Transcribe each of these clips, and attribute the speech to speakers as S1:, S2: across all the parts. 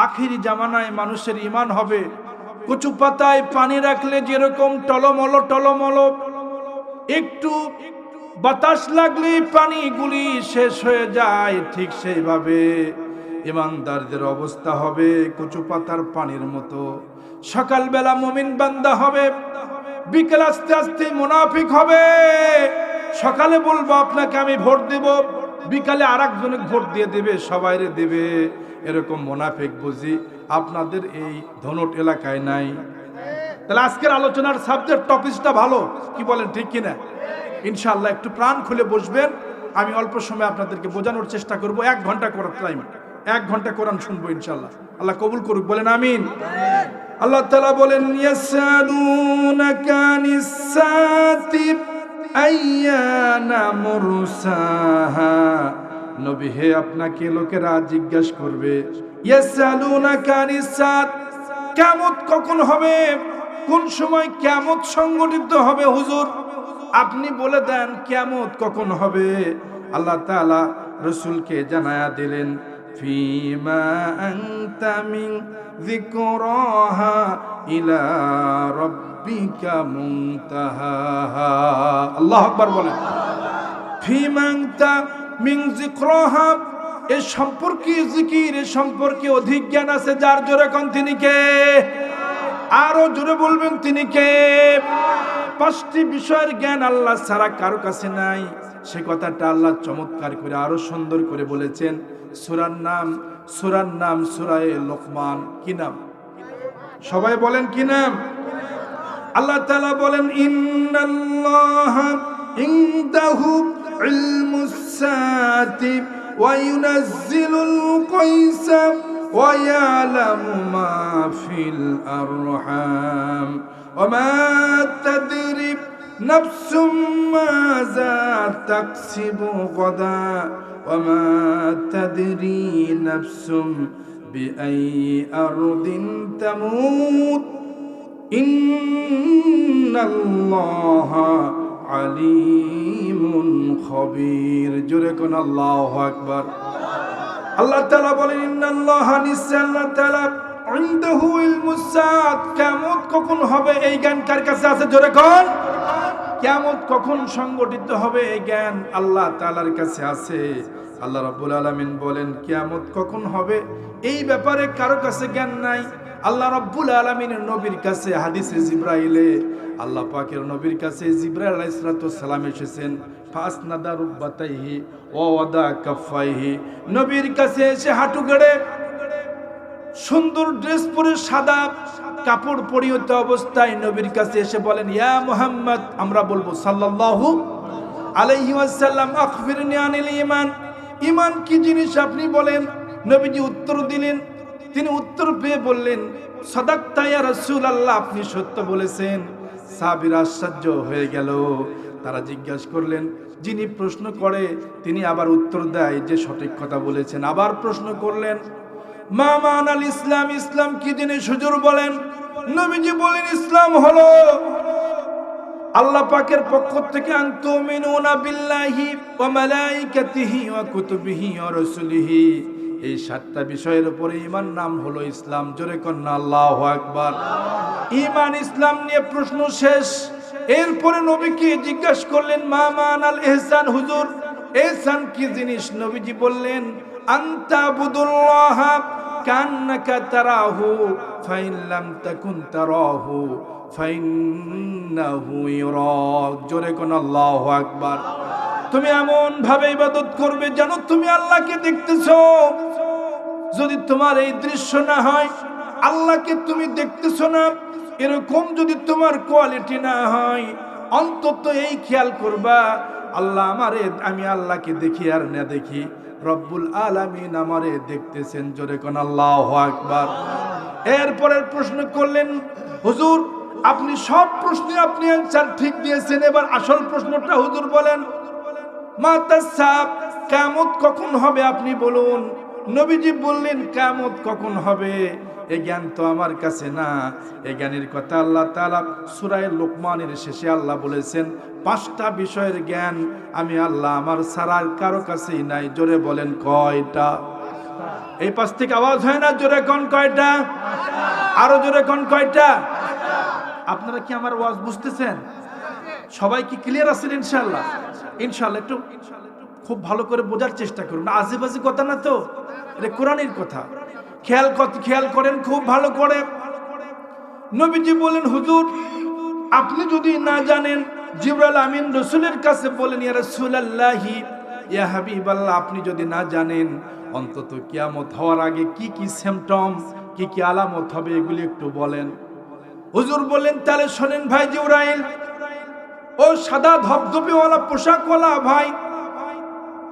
S1: আখিরি জামানায় মানুষের ঈমান হবে কচু পাতায় পানি রাখলে যেরকম টলমল টলমল, একটু বাতাস লাগলে পানিগুলি শেষ হয়ে যায়, ঠিক সেইভাবে ঈমানদারদের অবস্থা হবে কচু পাতার পানির মতো। সকালবেলা মুমিন বান্দা হবে, বিকেল আস্তে আস্তে মুনাফিক হবে। সকালে বলবো আপনাকে আমি ভোট দেব, বিকালে আরেকজনে ভোট দিয়ে দেবে, সবাইরে দেবে। এরকম মুনাফিক বুঝি আপনাদের এই ধনট এলাকায় নাই? তাহলে আজকের আলোচনার সাবজেক্ট টপিকটা ভালো, কি বলেন, ঠিক কিনা? ইনশাআল্লাহ একটু প্রাণ খুলে বসবেন, আমি অল্প সময় আপনাদেরকে বোঝানোর চেষ্টা করব। 1 ঘন্টা করার টাইম, 1 ঘন্টা কোরআন শুনবো ইনশাআল্লাহ। আল্লাহ কবুল করুক, বলেন আমিন। আল্লাহ তাআলা বলেন ইয়াসালুনাকা আনিস-সাতি আইয়ানা মুরসাহা। নবী হে, আপনাকে লোকেরা জিজ্ঞাসা করবে, ইয়াসালুনাকা আনিস-সাত, কিয়ামত কখন হবে, কোন সময় কিয়ামত সংগঠিত হবে হুজুর, আপনি বলে দেন কিয়ামত কখন হবে। আল্লাহ তাআলা রাসূলকে জানায়া দিলেন, ফিমা আনতা মিন যিকরাহা ইলা রাব্বিকা মুনতাহাহা। আল্লাহু আকবার বলেন। ফিমা আনতা মিন যিকরাহা, এ সম্পর্কে জিকির, এ সম্পর্কে অধিক জ্ঞান আছে যার, জোরে কোন তিনি কে? আরো জোরে বলবেন তিনি কে? 5টি বিষয়ের জ্ঞান আল্লাহ ছাড়া কারো কাছে নাই। সে কথাটা আল্লাহ চমৎকার করে আরো সুন্দর করে বলেছেন। সূরার নাম সূরায়ে লোকমান। কি নাম? সবাই বলেন কি নাম? আল্লাহ তাআলা বলেন, ইন্নাল্লাহা ইনদাহু ইলমুস সাতি ওয়া ইউনাজ্জিলুল গায়সা ওয়া ইয়ালামু মা ফিল আরহাম ওয়া মা তাদরি নাফসুম মাযা তাকসিবু গাদা ওয়া মা তাদরি নাফসুম বিআইয়ি আরদিন তামুত ইন্নাল্লাহা আলিমুন খবীর। জোরে কোন আল্লাহু আকবার। আল্লাহ তাআলা বলেন, ইন্নাল্লাহা, নিশ্চয় আল্লাহ তাআলা, ইনদাহু ইলমুস সাআত, কিয়ামত কখন হবে এই জ্ঞান কার কাছে আছে? জোরে কোন। কিয়ামত কখন সংগঠিত হবে এই জ্ঞান আল্লাহ তাআলার কাছে আছে। আল্লাহ রাব্বুল আলামিন বলেন, কিয়ামত কখন হবে এই ব্যাপারে কারো কাছে জ্ঞান নাই। আল্লাহ রাব্বুল আলামিনের নবীর কাছে হাদিসে জিবরাইলে আল্লাহ পাকের নবীর কাছে জিবরাইল আলাইহিস সালাম এসেছেন। ফাসনাদা রুববাতাইহি ওয়া ওয়াদা কাফাইহি, নবীর কাছে এসে হাঁটু গেড়ে সুন্দর ড্রেস পরে সাদা কাপড় পরিহিত অবস্থায় নবীর কাছে এসে বলেন, ইয়া মুহাম্মদ, আমরা বলবো সাল্লাল্লাহু আলাইহি ওয়াসাল্লাম, আখবিরনি আনিল ঈমান, ঈমান কি জিনিস আপনি বলেন। নবীজি উত্তর দিলেন। তিনি উত্তর পেয়ে বললেন, সাদাকতা ইয়া রাসূলুল্লাহ, আপনি সত্য বলেছেন। সাহাবীরা আশ্চর্য হয়ে গেল। তারা জিজ্ঞাসা করলেন, যিনি প্রশ্ন করে তিনি আবার উত্তর দেয় যে সঠিক কথা বলেছেন। আবার প্রশ্ন করলেন, মা মানাল ইসলাম, ইসলাম কি জিনিস হুজুর বলেন। নবীজি বলেন, ইসলাম হলো আল্লাহ পাকের পক্ষ থেকে আনতুমিনুনা বিল্লাহি ওয়া মালাইকাতিহি ওয়া কুতুবিহি ওয়া রাসূলিহি, এই 7টা বিষয়ের উপরে ঈমান নাম হলো ইসলাম। জোরে কোন আল্লাহু আকবার। ঈমান ইসলাম নিয়ে প্রশ্ন শেষ। এরপরে নবীকে জিজ্ঞাসা করলেন, মা মানাল ইহসান, হুজুর ইহসান কি জিনিস। নবীজি বললেন, আনতা বুদুল্লাহ কান্নাকা তারাহু ফাইন লাম তাকুন তারাহু ফাইন্নাহু ইয়ারাক। জোরে কোন আল্লাহু আকবার। তুমি এমন ভাবে ইবাদত করবে যেন তুমি আল্লাহকে দেখতেছো। যদি তোমার এই দৃশ্য না হয়, আল্লাহকে তুমি দেখতেছো না, এরকম যদি তোমার কোয়ালিটি না হয়, অন্তত এই খেয়াল করবা, আল্লাহ আমারে, আমি আল্লাহকে দেখি আর না দেখি, রব্বুল আলামিন আমারে দেখতেছেন। জোরে কোন আল্লাহু আকবার। এরপরের প্রশ্ন করলেন, হুজুর আপনি সব প্রশ্নে আপনি অ্যানসার ঠিক দিয়েছেন, এবার আসল প্রশ্নটা হুজুর বলেন। মাতাস সাআত, কিয়ামত কখন হবে আপনি বলুন। নবীজি বললেন, কিয়ামত কখন হবে এই জ্ঞান তো আমার কাছে না। এই জ্ঞানের কথা আল্লাহ তাআলা সূরা লোকমানের শেষে আল্লাহ বলেছেন, 5টা বিষয়ের জ্ঞান আমি আল্লাহ আমার ছাড়া কারো কাছেই নাই। জোরে বলেন কয়টা? এই পাশ থেকে আওয়াজ হয় না? জোরে কোন কয়টা? আরো জোরে কোন কয়টা? আপনারা কি আমার ওয়াজ বুঝতেছেন? সবাই কি ক্লিয়ার আছেন? ইনশাআল্লাহ ইনশাআল্লাহ একটু খুব ভালো করে বোঝার চেষ্টা করুন। আজেবাজে কথা না তো, এটা কোরআনের কথা। খেয়াল করেন খুব ভালো করে। নবীজি বলেন, হুজুর আপনি যদি না জানেন, জিবরাইল আমিন রাসূলের কাছে বলেন, ইয়া রাসূলুল্লাহি, ইয়া হাবিবাল্লাহ, আপনি যদি না জানেন অন্তত কিয়ামত হওয়ার আগে কি কি সিম্পটম, কি কি আলামত হবে এগুলি একটু বলেন। হুজুর বলেন, তাহলে শোনেন ভাই জিবরাইল, ও সাদা ধবধবেওয়ালা পোশাকওয়ালা ভাই,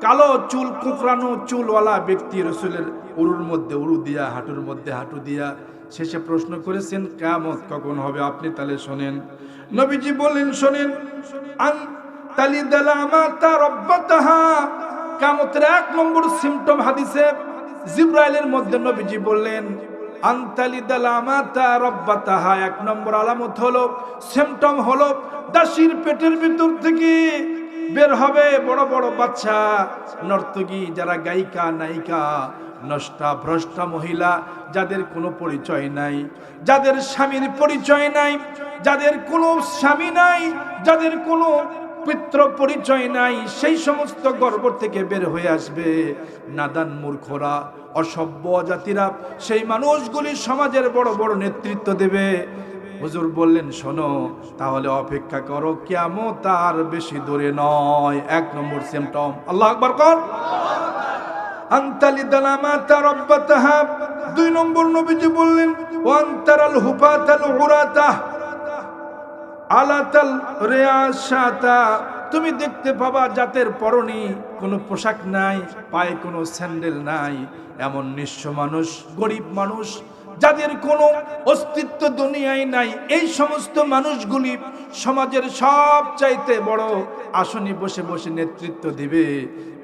S1: কালো চুল কুকরানো চুলওয়ালা ব্যক্তি রাসূলের উরুর মধ্যে উরু দিয়া, হাঁটুর মধ্যে হাঁটু দিয়া শেষে প্রশ্ন করেছেন কিয়ামত কখন হবে, আপনি তাহলে শোনেন। নবীজি বলেন, শোনেন, আন তালিদাল আমাতা রাব্বাতাহা, কিয়ামতের এক নম্বর সিম্পটম হাদিসে জিবরাইলের মধ্যে নবীজি বললেন, আন তালিদাল আমাতা রাব্বাতাহা, এক নম্বর আলামত হলো, সিম্পটম হলো, দাসীর পেটের ভিতর থেকে বের হবে বড় বড় বাচ্চা, নর্তকী, যারা গায়িকা নায়িকা, নষ্টা ভ্রষ্টা মহিলা, যাদের কোনো পরিচয় নাই, যাদের স্বামীর পরিচয় নাই, যাদের কোনো স্বামী নাই, যাদের কোনো পিতৃ পরিচয় নাই, সেই সমস্ত গর্ভ থেকে বের হয়ে আসবে নাদান মূর্খরা, অসভ্য জাতিরা, সেই মানুষগুলি সমাজের বড় বড় নেতৃত্ব দেবে। হুজুর বললেন, শোনো তাহলে অপেক্ষা করো, কিয়ামত আর বেশি দূরে নয়। এক নম্বর সিম্পটম, আল্লাহু আকবার কর, আনতালিদাল আমাতা রাব্বাতাহা। দুই নম্বর নবীজি বললেন, ওয়ান্তারাল হুফাতাল উরাতা আলাতাল রিয়াসাতা, তুমি দেখতে পাবা জাতের পরনে কোনো পোশাক নাই, পায়ে কোনো স্যান্ডেল নাই, এমন নিঃস্ব মানুষ, গরিব মানুষ, যাদের কোনো অস্তিত্ব দুনিয়ায় নাই, এই সমস্ত মানুষগুলি সমাজের সবচাইতে বড় আসনে বসে বসে নেতৃত্ব দিবে।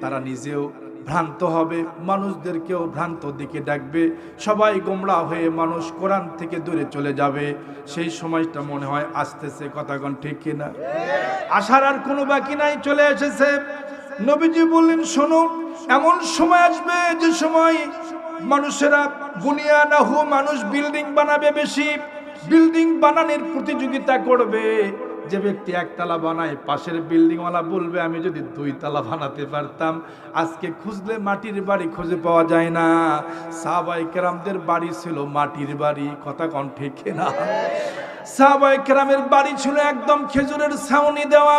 S1: তারা নিজেও ভ্রান্ত হবে, মানুষদেরকেও ভ্রান্ত দিকে ডাকবে, সবাই গোমড়া হয়ে মানুষ কোরআন থেকে দূরে চলে যাবে। সেই সময়টা মনে হয় আসতেছে, কথাগণ ঠিক কিনা? আসার আর কোনো বাকি নাই, চলে এসেছে। নবীজি বললেন, শোনো, এমন সময় আসবে যে সময় মানুষেরা বুনিয়ানাহু, মানুষ বিল্ডিং বানাবে বেশি, বিল্ডিং বানানোর প্রতিযোগিতা করবে। যে ব্যক্তি একতলা বানায়, পাশের বিল্ডিংওয়ালা বলবে, আমি যদি 2 তলা বানাতে পারতাম। আজকে খুঁজলে মাটির বাড়ি খুঁজে পাওয়া যায় না। সাহাবায়ে কেরামদের বাড়ি ছিল মাটির বাড়ি, কথা কোন ঠিক না? সাহাবায়ে কেরামের বাড়ি ছিল একদম খেজুরের ছাউনি দেওয়া,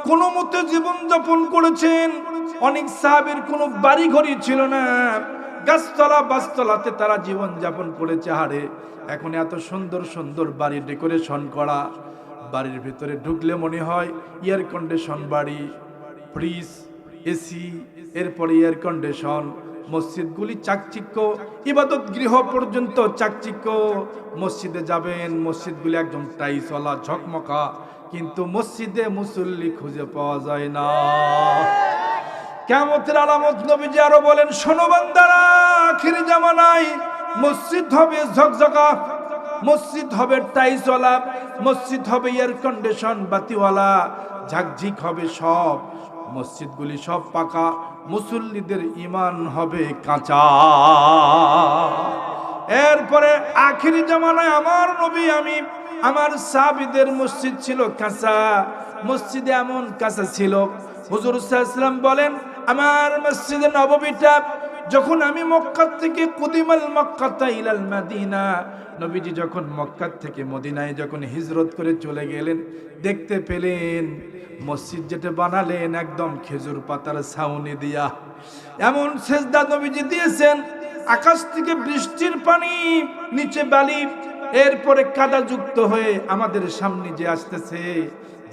S1: কোনো মতে জীবন যাপন করেছেন। অনেক সাহাবীর কোনো বাড়ি ঘরই ছিল না, গাছতলা বাসতলাতে তারা জীবন যাপন করেছে। হারে এখন এত সুন্দর সুন্দর বাড়ি ডেকোরেশন করা, বাড়ির ভিতরে ঢুকলে মনে হয় এয়ার কন্ডিশন বাড়ি, ফ্রিজ, এসি, এরপরে এয়ার কন্ডিশন। মসজিদগুলি চাকচিক্য, ইবাদত গৃহ পর্যন্ত চাকচিক্য। মসজিদে যাবেন, মসজিদগুলি একদম টাইলসওয়ালা ঝকমকা, কিন্তু মসজিদে মুসল্লি খুঁজে পাওয়া যায় না। কিয়ামতের আলামত নবীজি আরো বলেন, শোনো বান্দারা, আখির জামানায় মসজিদ হবে ঝকঝকা, মসজিদ হবে টাইলসওয়ালা, মসজিদ হবে এয়ার কন্ডিশন বাতিওয়ালা, ঝাকঝিক হবে সব, মসজিদগুলি সব পাকা, মুসল্লিদের ঈমান হবে কাঁচা। এরপরে আখিরি জামানায় আমার নবী, আমার সাহাবীদের মসজিদ ছিল কাঁচা, মসজিদে এমন কাঁচা ছিল, হুজুর সাল্লাল্লাহু আলাইহি ওয়াসাল্লাম বলেন, আমার মসজিদে নববীটা যখন আমি মক্কা থেকে কুদিমাল মক্কাতা ইলাল মাদিনা, নবীজি যখন মক্কা থেকে মদিনায় যখন হিজরত করে চলে গেলেন, দেখতে পেলেন মসজিদ যেটা বানালেন একদম খেজুর পাতার ছাউনি দিয়া। এমন সেজদা নবীজি দিয়েছেন, আকাশ থেকে বৃষ্টির পানি, নিচে বালি, এরপরে কাদা যুক্ত হয়ে আমাদের সামনে যে আসতেছে,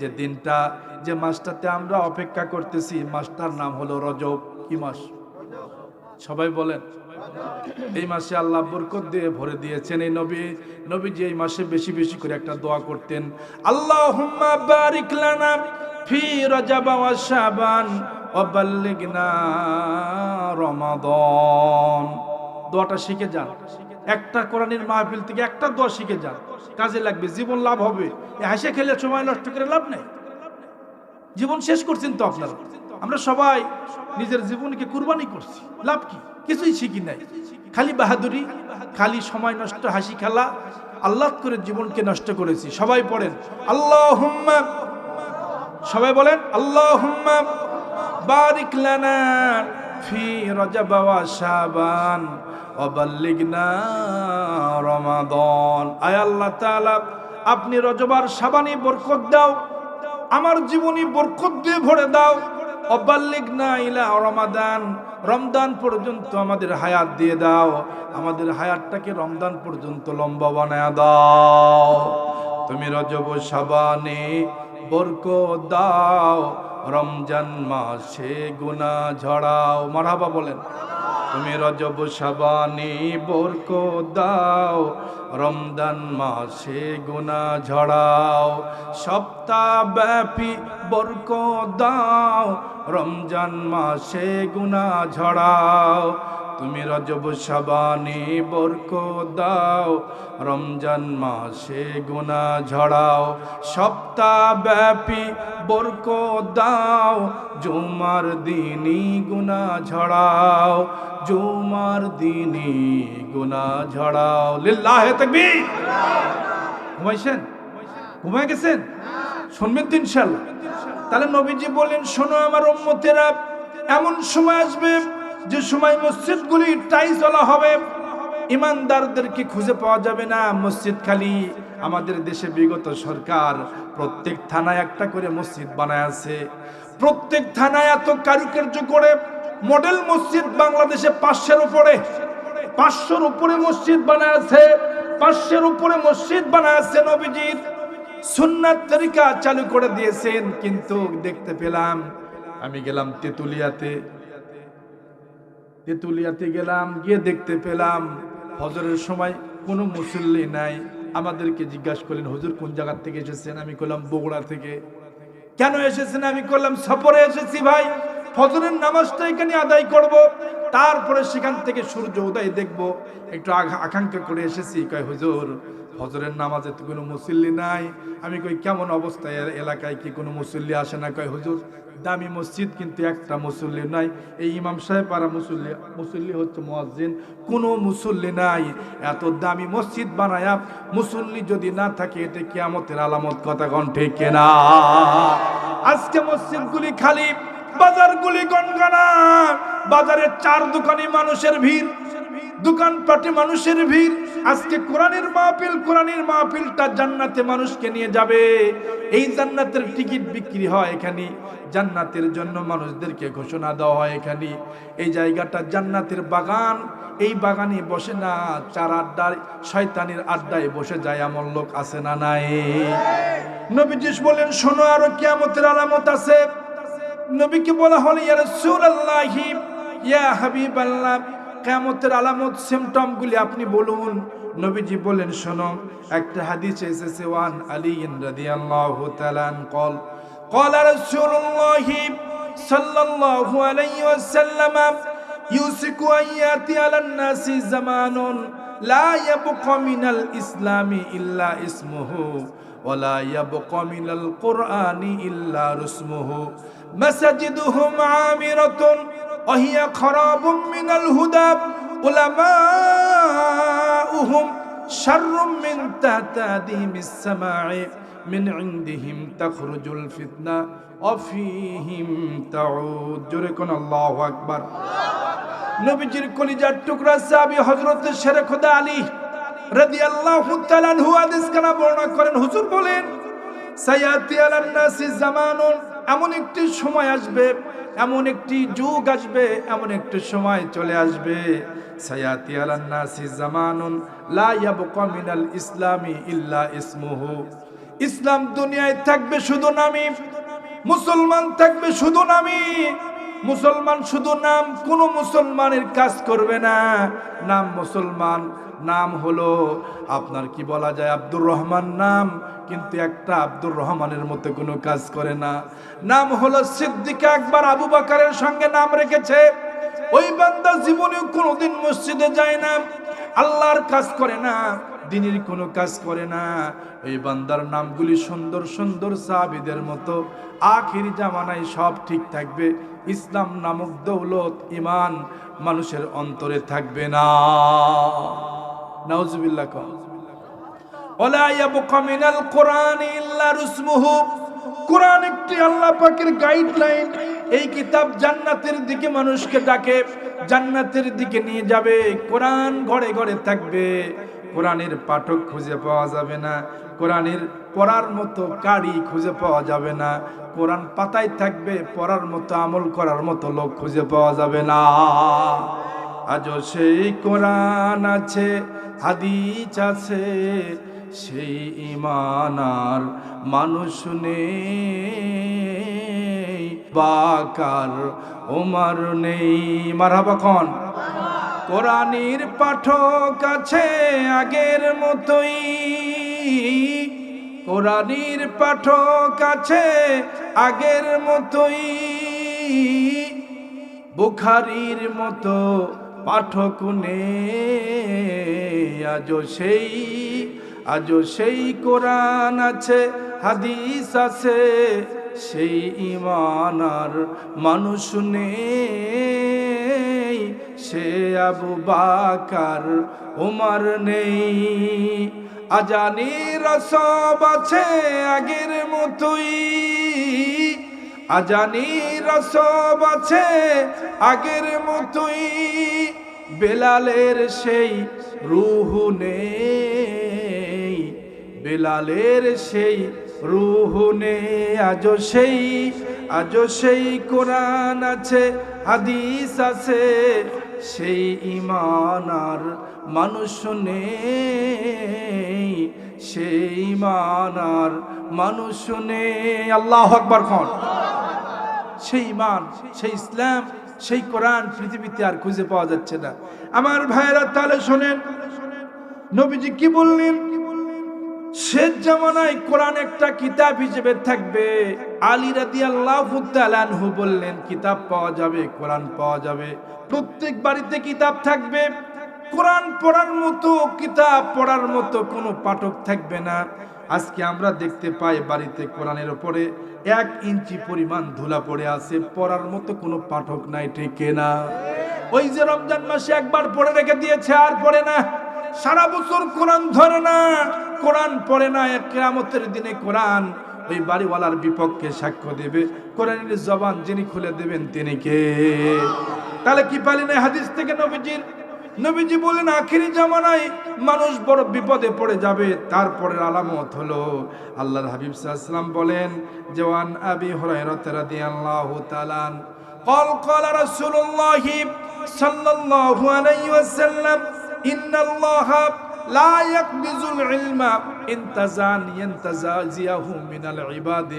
S1: যে দিনটা, যে মাসটাতে আমরা অপেক্ষা করতেছি, মাসটার নাম হলো রজব। কি মাস? সবাই বলেন। এই মাসে আল্লাহ বরকত দিয়ে ভরে দিয়েছেন। এই নবীজি এই মাসে বেশি বেশি করে একটা দোয়া করতেন, আল্লাহুম্মা বারিক লানা ফি রজব ওয়া শাবান ওয়া বাল্লিগনা রমাদান। দোয়াটা শিখে যান, একটা কোরআনের মাহফিল থেকে একটা দোয়া শিখে যান, কাজে লাগবে, জীবন লাভ হবে। হাসে খেলে সময় নষ্ট করে লাভ নেই, জীবন শেষ করছেন তো আপনারা। আমরা সবাই নিজের জীবনকে কুরবানি করছি, লাভ কি? কিছুই শিখি নাই, খালি বাহাদুরি, খালি সময় নষ্ট, হাসি খেলা, আল্লাহ করে জীবনকে নষ্ট করেছি। সবাই পড়েন আল্লাহুম্মা, সবাই বলেন আল্লাহুম্মা বারিক লানা ফি রজব ওয়া শাবান ওয়া বাল্লিগনা রমাদান। আয় আল্লাহ তাআলা, আপনি রজব আর শাবানে বরকত দাও, আমার জীবনী বরকত দিয়ে ভরে দাও। ওয়া বাল্লিগনা ইলা রমাদান, রমজান পর্যন্ত আমাদের হায়াত দিয়ে দাও, আমাদের হায়াতটাকে রমজান পর্যন্ত লম্বা বানায়া দাও। তুমি রজব শাবানে বরকত দাও, রমজান মাসে গুনাহ ঝরাও। মারহাবা বলেন। তুমি রজব শাবানে বরকত দাও, রমজান মাসে গুনাহ ঝরাও। সপ্তাহ ব্যাপী বরকত দাও, রমজান মাসে গুনাহ ঝরাও। তুমি রজব শাবানে বরকত দাও, রমজান মাসে গুনাহ ঝরাও। সপ্তাহ ব্যাপী বরকত দাও, জুমার দিনই গুনাহ ঝরাও, জুমার দিনই গুনাহ ঝরাও। লিল্লাহে তাকবীর। ঘুমাইছেন? ঘুমায় গেছেন? শুনবেন তো ইনশাআল্লাহ। তাহলে নবীজি বলেন, শোনো আমার উম্মতেরা, এমন সময় আসবে যে সময় মসজিদগুলি টাইলসওয়ালা হবে, ইমানদারদেরকে খুঁজে পাওয়া যাবে না, মসজিদ খালি। আমাদের দেশে বিগত সরকার প্রত্যেক থানায় একটা করে মসজিদ বানায় আছে, প্রত্যেক থানায় এত কারুকার্য করে মডেল মসজিদ বাংলাদেশে 500-এর উপরে, 500-এর উপরে মসজিদ বানায় আছে, 500-এর উপরে মসজিদ বানায় আছে। নবীজির সুন্নাত তরিকা চালু করে দিয়েছেন। কিন্তু দেখতে পেলাম, আমি গেলাম তেতুলিয়াতে গেলাম, গিয়ে দেখতে পেলাম ফজরের সময় কোনো মুসল্লি নাই। আমাদেরকে জিজ্ঞাসা করলেন, হুজুর কোন জায়গা থেকে এসেছেন? আমি বললাম বগুড়া থেকে। কেন এসেছেন? আমি বললাম সফরে এসেছি ভাই, ফজরের নামাজটা এখানে আদায় করব, তারপরে সেখান থেকে সূর্য উদয় দেখব, একটু আকাঙ্ক্ষা করে এসেছি। কয় হুজুর ফজরের নামাজে তো কোনো মুসল্লি নাই। আমি কই কেমন অবস্থায় এলাকায় কি কোনো মুসল্লি আসে না? কয় হুজুর দামি মসজিদ কিন্তু একটা মুসল্লি নাই, এই ইমাম সাহেব পারা মুসল্লি হচ্ছে মুয়াজ্জিন, কোনো মুসল্লি নাই। এত দামি মসজিদ বানায়া মুসল্লি যদি না থাকে, এটা কিয়ামতের আলামত। কথা কোন ঠিক কিনা? আজকে মসজিদগুলি খালি, বাজারগুলি গনগনা, বাজারে চার দোকানে মানুষের ভিড়, দোকানপাটে মানুষের ভিড়। আজকে কোরআনের মাহফিলটা জান্নাতে মানুষকে নিয়ে যাবে। এই জান্নাতের টিকিট বিক্রি হয় এখানে, জান্নাতের জন্য মানুষদেরকে ঘোষণা দেওয়া হয় এখানে। এই জায়গাটা জান্নাতের বাগান, এই বাগানে বসে না চার আড্ডায়, শয়তানের আড্ডায় বসে যায় এমন লোক আছে না নাই? নবীজি বলেন, শোনো আরো কিয়ামতের আলামত আছে। নবীকে বলা হলো, ইয়া রাসূলুল্লাহ, ইয়া হাবিবাল্লাহ, কিয়ামতের আলামত সিম্পটম গুলি আপনি বলুন। নবীজি বলেন, শোনো, একটা হাদিসে এসেছে, ওয়ান আলী রাদিয়াল্লাহু তাআলা قال قال رسول الله صلى الله عليه وسلم يوشك أن يأتي على الناس زمان لا يبقى من الإسلام إلا اسمه ولا يبقى من القرآن إلا رسمه مساجدهم عامرة وهي خراب من الهدى علماؤهم شر من تهتادهم السماع من عندهم تخرج الفتنة وفيهم تعود। জোরে কোন আল্লাহু আকবার। নবীজির কলিজার টুকরা সাহাবী হযরত শেরে খোদা আলী রাদিয়াল্লাহু তাআলা আনহু হাদিস কানা বর্ণনা করেন। হুজুর বলেন, সায়াতি আলান নাসি জামানুন, এমন একটি সময় আসবে, এমন একটি যুগ আসবে, এমন একটি সময় চলে আসবে, সায়াতি আলান নাসি জামানুন লা ইয়াবকা মিনাল ইসলামি ইল্লা ইসমুহু। ইসলাম দুনিয়ায় থাকবে শুধু নামে, মুসলমান থাকবে শুধু নামে, মুসলমান শুধু নাম, কোনো মুসলমানের কাজ করবে না। নাম মুসলমান, নাম হলো আপনার কি বলা যায় আব্দুর রহমান নাম, কিন্তু একটা আব্দুর রহমানের মতো কোনো কাজ করে না। নাম হলো সিদ্দিক আকবর, আবু বকরের সঙ্গে নাম রেখেছে। ওই বান্দা জীবনে কোনোদিন মসজিদে যায় না, আল্লাহর কাজ করে না, দিনের কোনো কাজ করে না, এই বান্দার নামগুলি সুন্দর সুন্দর সাহাবীদের মতো আখির জামানায় সব ঠিক থাকবে, ইসলাম নামক দৌলত ঈমান মানুষের অন্তরে থাকবে না। নাউজুবিল্লাহ। ওয়ালা ইয়াবকা মিনাল কোরআনি ইল্লা রুসমুহু। কোরআন একটি আল্লাহ পাকের গাইডলাইন। এই কিতাব জান্নাতের দিকে মানুষকে ডাকে, জান্নাতের দিকে নিয়ে যাবে। কোরআন ঘরে ঘরে থাকবে, কোরআনের পাঠক খুঁজে পাওয়া যাবে না, কোরআনের পড়ার মতো কারি খুঁজে পাওয়া যাবে না, কোরআন পাতায় থাকবে, পড়ার মতো আমল করার মতো লোক খুঁজে পাওয়া যাবে না। আজও সেই কোরআন আছে, হাদিস আছে, সেই ঈমান আর মানুষ নেই, বাকার ওমর নেই। মারহাবা কোন? কোরআনের পাঠক আছে আগের মতোই, কোরআনের পাঠক আছে আগের মতোই, বুখারীর মতো পাঠক নেই। আজও সেই কোরআন আছে, হাদিস আছে, সেই ঈমান আর মানুষ নেই, সে আবু বকর ওমর নেই। আজানি রসব আছে আগের মতোই, আজানি রসব আছে আগের মতোই, বেলালের সেই রূহ নেই, বেলালের সেই রূহ নেই। আজও সেই কোরআন আছে, হাদিস আছে, সেই ঈমান আর মানুষ নেই, সেই ঈমান আর মানুষ নেই। আল্লাহু আকবার কোন? সেই ঈমান, সেই ইসলাম, সেই কোরআন পৃথিবীতে আর খুঁজে পাওয়া যাচ্ছে না। আমার ভাইরা তাহলে শোনেন, নবীজি কি বললেন? শেষ জামানায় কোরআন একটা কিতাব হিসেবে থাকবে। আলী রাদিয়াল্লাহু তাআলা আনহু বললেন, কিতাব পাওয়া যাবে, কোরআন পাওয়া যাবে, প্রত্যেক বাড়িতে কিতাব থাকবে। কোরআন পড়ার মতো, কিতাব পড়ার মতো কোনো পাঠক থাকবে না। আজকে আমরা দেখতে পাই বাড়িতে কোরআনের উপরে 1 ইঞ্চি পরিমাণ ধুলা পড়ে আছে, পড়ার মতো কোনো পাঠক নাই, ঠিক না? ওই যে রমজান মাসে একবার পড়ে রেখে দিয়েছে, আর পড়ে না, সারা বছর কোরআন ধরে না, কোরআন পড়ে না। কিয়ামতের দিনে কোরআন ওই বাড়িওয়ালার বিপক্ষে সাক্ষ্য দেবে। কোরআনের জবান যিনি খুলে দেবেন তিনি কে? তাহলে কি পালি না হাদিস থেকে নবীজি বলেন আখিরি জামানায় মানুষ বড় বিপদে পড়ে যাবে। তারপরের আলামত হলো, আল্লাহর হাবিব সাল্লাল্লাহু আলাইহি ওয়াসাল্লাম বলেন, জওয়ান আবি হুরায়রা রাদিয়াল্লাহু তাআলা قال رسول الله صلى الله عليه وسلم إن الله لا يقبض العلم ينتزعه من العباد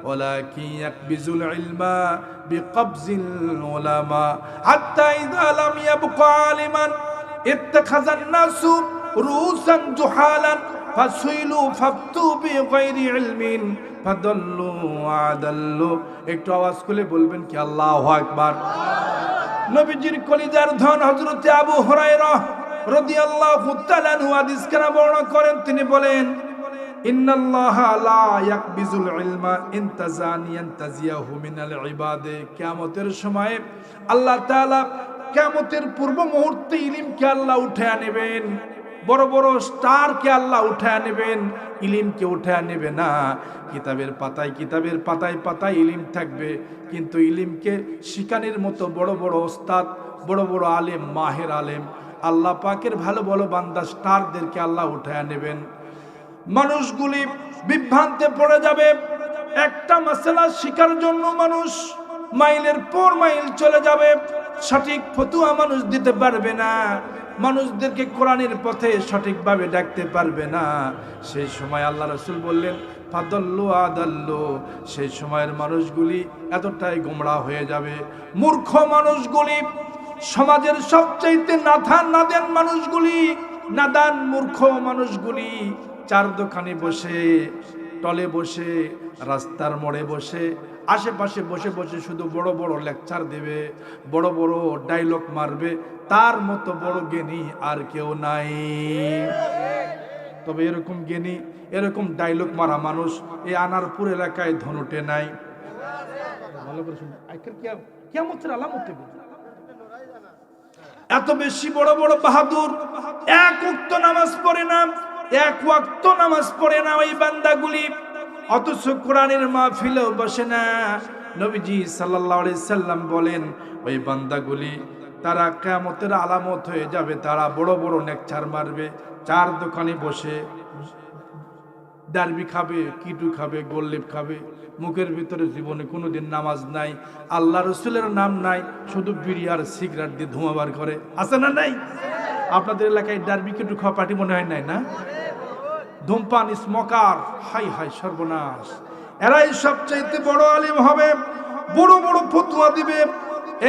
S1: ولكن يقبض العلم بقبض العلماء حتى إذا لم يبق عالما اتخذ الناس رؤوسا جهالا فسئلوا فافتوا بغير علم فضلوا وأضلوا। একটু আওয়াজ করে বলবেন কি আল্লাহু আকবার। নবীজির কলিজার ধন হযরত আবু হুরায়রা রাদিয়াল্লাহু তাআলা আনহু হাদিস কেন বর্ণনা করেন, তিনি বলেন, ইন্নাল্লাহা লা ইয়াকবিজুল ইলমা ইনতাজিয়াহু মিনাল ইবাদে। কিয়ামতের সময় আল্লাহ তাআলা কিয়ামতের পূর্ব মুহূর্তে ইলমকে আল্লাহ উঠায় নেবেন, বড় বড় স্টারকে আল্লাহ উঠায় নেবেন, ইলমকে উঠায় নেবে না। কিতাবের পাতায় পাতায় ইলম থাকবে, কিন্তু ইলমকে শিকানের মতো বড় বড় ওস্তাদ, বড় বড় আলেম, মাহের আলেম, আল্লাহ পাকের ভালো ভালো বান্দা স্টারদেরকে আল্লাহ উঠায় নেবেন। মানুষগুলি বিভ্রান্তে পড়ে যাবে। একটা মাসআলা শিকার জন্য মানুষ মাইলের পর মাইল চলে যাবে, সঠিক ফতোয়া মানুষ দিতে পারবে না, মানুষদেরকে কোরআনের পথে সঠিকভাবে ডাকতে পারবে না। সেই সময় আল্লাহ রাসূল বললেন, ফাদাল্লু আদাল্লু, সেই সময়ের মানুষগুলি এতটাই গোমড়া হয়ে যাবে। মূর্খ মানুষগুলি, সমাজের সবচাইতে নাদান মানুষগুলি, নাদান মূর্খ মানুষগুলি চার দোকানে বসে, টলে বসে, রাস্তার মোড়ে বসে আশেপাশে বসে বসে শুধু বড় বড় লেকচার দেবে, বড় বড় ডায়লগ মারবে, তার মতো বড় জ্ঞানী আর কেউ নাই। তবে এরকম জ্ঞানী, এরকম ডায়লগ মারা মানুষ এই আনারপুর এলাকায় ধনুটে নাই। ভালো করে শুনুন, কিয়ামতের আলামত এত বেশি বড় বড় বাহাদুর, এক ওয়াক্ত নামাজ পড়ে না, এক ওয়াক্ত নামাজ পড়ে না ওই বান্দাগুলি, অথচ কোরআনের মাহফিলেও বসে না। নবীজি সাল্লাল্লাহু আলাইহি সাল্লাম বলেন ওই বান্দাগুলি তারা কিয়ামতের আলামত হয়ে যাবে, তারা বড় বড় নেকচার মারবে, চার দোকানে বসে ডারবি খাবে, কিটু খাবে, গোল্লিপ খাবে, মুখের ভিতরে জীবনে কোনোদিন নামাজ নাই, আল্লাহ রসুলের নাম নাই, শুধু বিড়ি আর সিগারেট দিয়ে ধোঁয়া বার করে। আছে না নাই? আপনাদের এলাকায় ডারবি কিটু খাওয়া পার্টি মনে হয় নাই না? ধূমপান, স্মোকার, হাই হাই সর্বনাশ। এরাই সবচাইতে বড় আলিম হবে, বড় বড় ফতোয়া দিবে।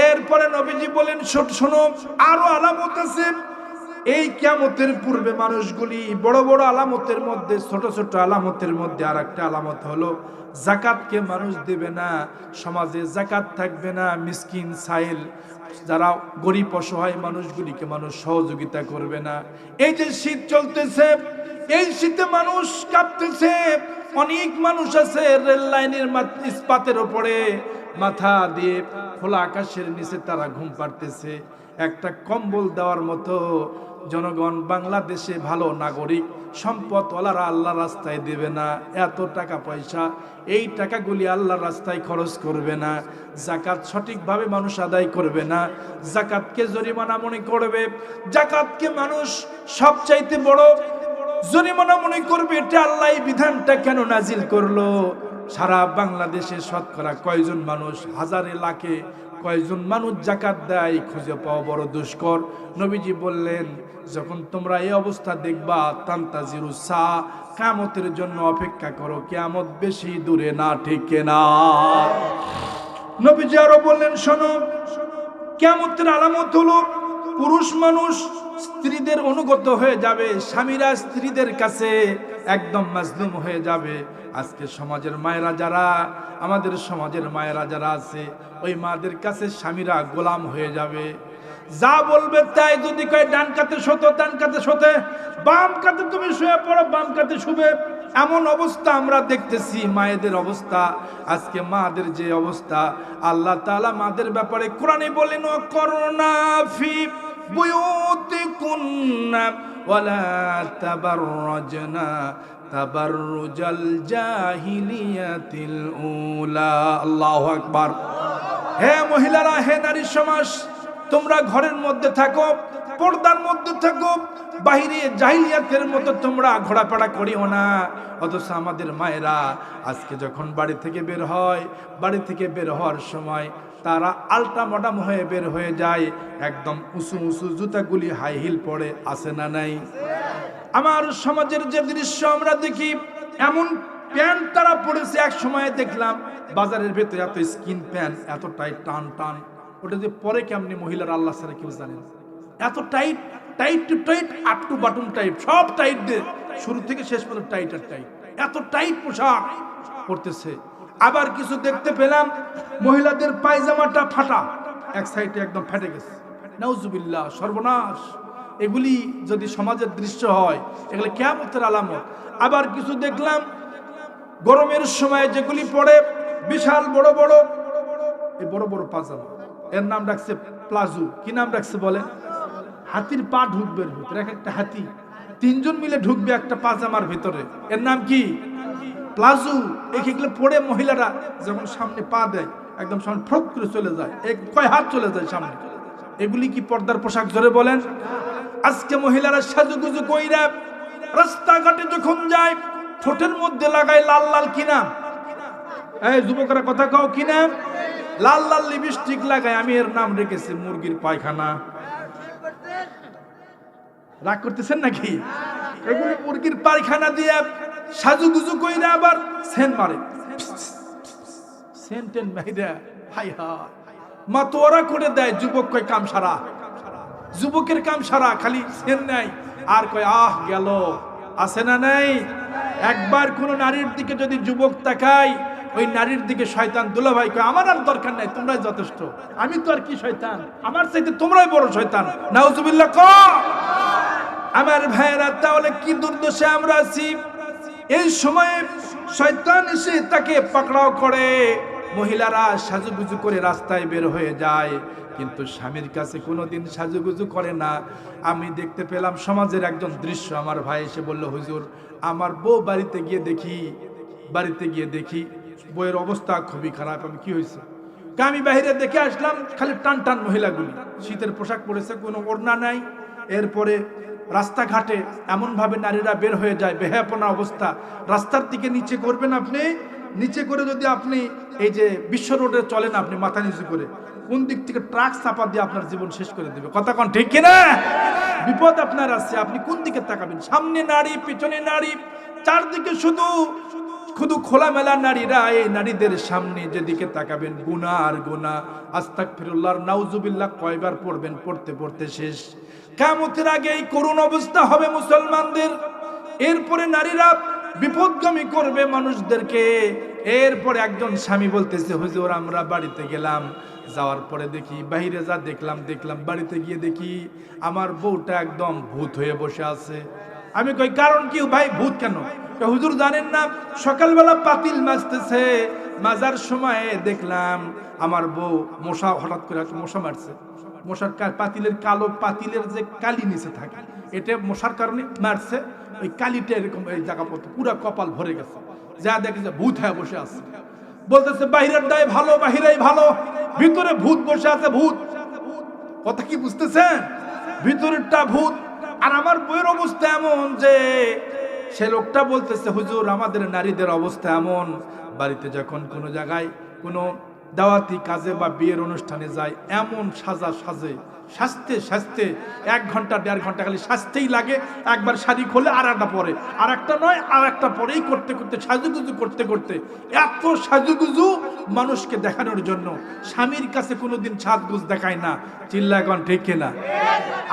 S1: এরপরে নবীজি বলেন শোনো, আরো আলামত আছে। এই কিয়ামতের পূর্বে মানুষগুলি বড় বড় আলামতের মধ্যে, ছোট ছোট আলামতের মধ্যে আর একটা আলামত হলো যাকাতকে মানুষ দেবে না, সমাজে যাকাত থাকবে না, মিসকিন সাইল যারা গরিব অসহায় মানুষগুলিকে মানুষ সহযোগিতা করবে না। এই যে শীত চলতেছে, এই শীতে মানুষ কাঁপতেছে, অনেক মানুষ আছে রেল লাইনের ইস্পাতের ওপরে মাথা দিয়ে খোলা আকাশের নিচে তারা ঘুম পাড়তেছে, একটা কম্বল দেওয়ার মতো জনগণ বাংলাদেশে ভালো নাগরিক সম্পদওয়ালারা আল্লাহর রাস্তায় দেবে না, এত টাকা পয়সা, এই টাকাগুলি আল্লাহর রাস্তায় খরচ করবে না, যাকাত সঠিকভাবে মানুষ আদায় করবে না, যাকাতকে জরিমানা মনে করবে, যাকাতকে মানুষ সবচাইতে বড় জরিমানা মনে করবে। এটা আল্লাহ বিধানটা কেন নাজিল করলো? সারা বাংলাদেশে শতকরা কয়জন মানুষ, হাজারে লাখে কয়জন মানুষ যাকাত দেয় খুঁজে পাওয়া বড় দুষ্কর। নবীজি বললেন যখন তোমরা এই অবস্থা দেখবা, তান্তাজিরু সা, কিয়ামতের জন্য অপেক্ষা করো, কিয়ামত বেশি দূরে না, ঠিক না? নবীজি আরো বললেন শোনো, কিয়ামতের আলামত হলো পুরুষ মানুষ স্ত্রীদের অনুগত হয়ে যাবে, স্বামীরা স্ত্রীদের কাছে একদম মাজলুম হয়ে যাবে। আজকে সমাজের মায়েরা যারা, আমাদের সমাজের মায়েরা যারা আছে, ওই মাদের কাছে স্বামীরা গোলাম হয়ে যাবে, যা বলবে তাই। যদি কয় ডান কাতে শোতে, ডান কাতে শোতে, বাম কাতে তুমি শুয়ে পড়ো, বাম কাতে শুবে। এমন অবস্থা আমরা দেখতেছি, মায়েদের অবস্থা। আজকে মাদের যে অবস্থা, আল্লাহ তাআলা মাদের ব্যাপারে কোরআনে বলেন করোনা ফি বুয়ুতিকুন্না ওয়ালা তাবাররাজনা তাবাররুজাল জাহিলিয়াতিল উলা। আল্লাহু আকবার। হে মহিলারা, হে নারী সমাজ, তোমরা ঘরের মধ্যে থাকো, পর্দার মধ্যে থাকো, বাহিরে জাহিলিয়াতের মতো তোমরা ঘোরাফেরা করিও না। অথচ আমাদের মায়েরা আজকে যখন বাড়ি থেকে বের হয়, বাড়ি থেকে বের হওয়ার সময় তারা আলটা মডাম হয়ে বের হয়ে যায়, একদম উঁচু উঁচু জুতাগুলি হাই হিল পরে, আছে না নাই? আমার সমাজের যে দৃশ্য আমরা দেখি, এমন প্যান্ট তারা পরেছে, এক সময় দেখলাম বাজারের ভেতরে এত স্কিন প্যান্ট, এত টাইট, টান টান, ওটা যে পরে কেমনি মহিলার আল্লাহ ছাড়া কেউ জানেন। এত tight, tight to tight, up to button tight, সব টাইট দিয়ে শুরু থেকে শেষ পর্যন্ত টাইট আর টাইট, এত টাইট পোশাক পরতেছে। আবার কিছু দেখতে পেলাম মহিলাদের পায়জামাটা ফাটা, এক সাইডে একদম ফেটে গেছে, নাউজুবিল্লাহ, সর্বনাশ। এগুলি যদি সমাজের দৃশ্য হয়, এগুলি কিয়ামতের আলামত। আবার কিছু দেখলাম গরমের সময় যেগুলি পরে বিশাল বড় বড়, এই বড় বড় পাজামা, এর নাম রাখছে প্লাজো। কি নাম রাখছে বলে? হাতির পা ঢুকবে এর ভিতরে, এক একটা হাতি, তিনজন মিলে ঢুকবে একটা পাজামার ভিতরে, এর নাম কি? প্লাজো। এগুলো পরে মহিলারা যখন সামনে পা দেয়, একদম সামনে ফ্রক করে চলে যায়, কয় হাত চলে যায় সামনে। এগুলি কি পর্দার পোশাক? জোরে বলেন। আজকে মহিলারা সাজুগুজু কইরা রাস্তাঘাটে যখন যায়, ঠোঁটের মধ্যে লাগায় লাল লাল, কি নাম? এই যুবকরা কথা কও, কি নাম? লাল লাল লিপস্টিক লাগায়, আমি এর নাম রেখেছি মুরগির পায়খানা। রাগ করতেছেন নাকি? এগুলি মুরগির পায়খানা দিয়ে সাজুগুজু কইরা আবার সেন্ট মারে, সেন্টেন মাইরা, হাই হাই মাতোয়ারা করে দেয়। যুবক কয় কাম সারা, যুবকের কাম সারা, খালি সেন্ট নাই আর কয় আহ গেল। আছে না নাই? একবার কোন নারীর দিকে যদি যুবক তাকায়, ওই নারীর দিকে শয়তান দুলাভাই কয় আমার আর দরকার নাই, তোমরাই যথেষ্ট, আমি তো আর কি শয়তান, আমার চাইতে তোমরাই বড় শয়তান। নাউজুবিল্লাহ ক। আমার ভাইয়েরা, তাহলে কি দুর্দশা আমরা আছি। এই সময়ে শয়তান এসে তাকে পাকড়াও করে, মহিলারা সাজুগুজু করে রাস্তায় বের হয়ে যায়, কিন্তু স্বামীর কাছে কোনোদিন সাজুগুজু করে না। আমি দেখতে পেলাম সমাজের একজন দৃশ্য। আমার ভাই এসে বলল, হুজুর আমার বউ বাড়িতে গিয়ে দেখি বউয়ের অবস্থা খুবই খারাপ। আমি কি হয়েছে? আমি বাইরে দেখে আসলাম খালি টান টান মহিলাগুলি, শীতের পোশাক পরেছে, কোনো ওড়না নাই। এরপরে রাস্তাঘাটে এমনভাবে নারীরা বের হয়ে যায়, বেহায়াপনা অবস্থা। রাস্তার দিকে নিচে করবেন আপনি, নিচে করে যদি আপনি এই যে বিশ্ব রোডে চলেন, আপনি মাথা নিচু করে, কোন দিক থেকে ট্রাক চাপা দিয়ে আপনার জীবন শেষ করে দেবে। কথা কোন ঠিক কিনা? বিপদ আপনার আছে, আপনি কোন দিকে তাকাবেন? সামনে নারী, পিছনে নারী, চারদিকে শুধু খোলামেলা নারীরা। এই নারীদের সামনে যেদিকে তাকাবেন গুনাহ আর গুনাহ। আস্তাগফিরুল্লাহ, নাউজুবিল্লাহ কয়বার পড়বেন? পড়তে শেষ। কিয়ামতের আগে এই করুণ অবস্থা হবে মুসলমানদের। এরপরে নারীরা বিপদগামী করবে মানুষদেরকে। এরপরে একজন স্বামী বলতেছে, হুজুর আমরা বাড়িতে গেলাম, যাওয়ার পরে দেখি বাইরে যা দেখলাম বাড়িতে গিয়ে দেখি আমার বউটা একদম ভূত হয়ে বসে আছে। আমি কই কারণ কি ভাই, ভূত কেন? হুজুর জানেন না, সকালবেলা পাতিল মাজতেছে, মাজার সময় দেখলাম আমার বউ মশা, হঠাৎ করে মশা মারছে। মশার পাতিলের কালো, পাতিলের যে কালি নিচে থাকে, এটা মশার কারণে মারছে। ওই কালিটা এরকম এই জায়গা পড়তে পুরা কপাল ভরে গেছে। যা দেখে যে ভূত হয়ে বসে আছে। বলতেছে বাহিরের দায় ভালো, বাহিরেই ভালো, ভিতরে ভূত বসে আছে। ভূত কথা কি বুঝতেছেন? ভিতরেরটা ভূত। আর আমার বইয়ের অবস্থা এমন যে সে লোকটা বলতেছে, হুজুর আমাদের নারীদের অবস্থা এমন, বাড়িতে যখন কোনো জায়গায় কোনো দাওয়াতি কাজে বা বিয়ের অনুষ্ঠানে যায়, এমন সাজে সাজতে 1 ঘন্টা 1.5 ঘন্টা খালি সাজতেই লাগে। একবার শাড়ি খোলে আর একটা পরে, আর একটা নয় আর একটা পরেই করতে সাজুগুজু করতে এত সাজুগুজু মানুষকে দেখানোর জন্য। স্বামীর কাছে কোনোদিন সাজগুজ দেখায় না। চিল্লা এখন ঠিক কিনা?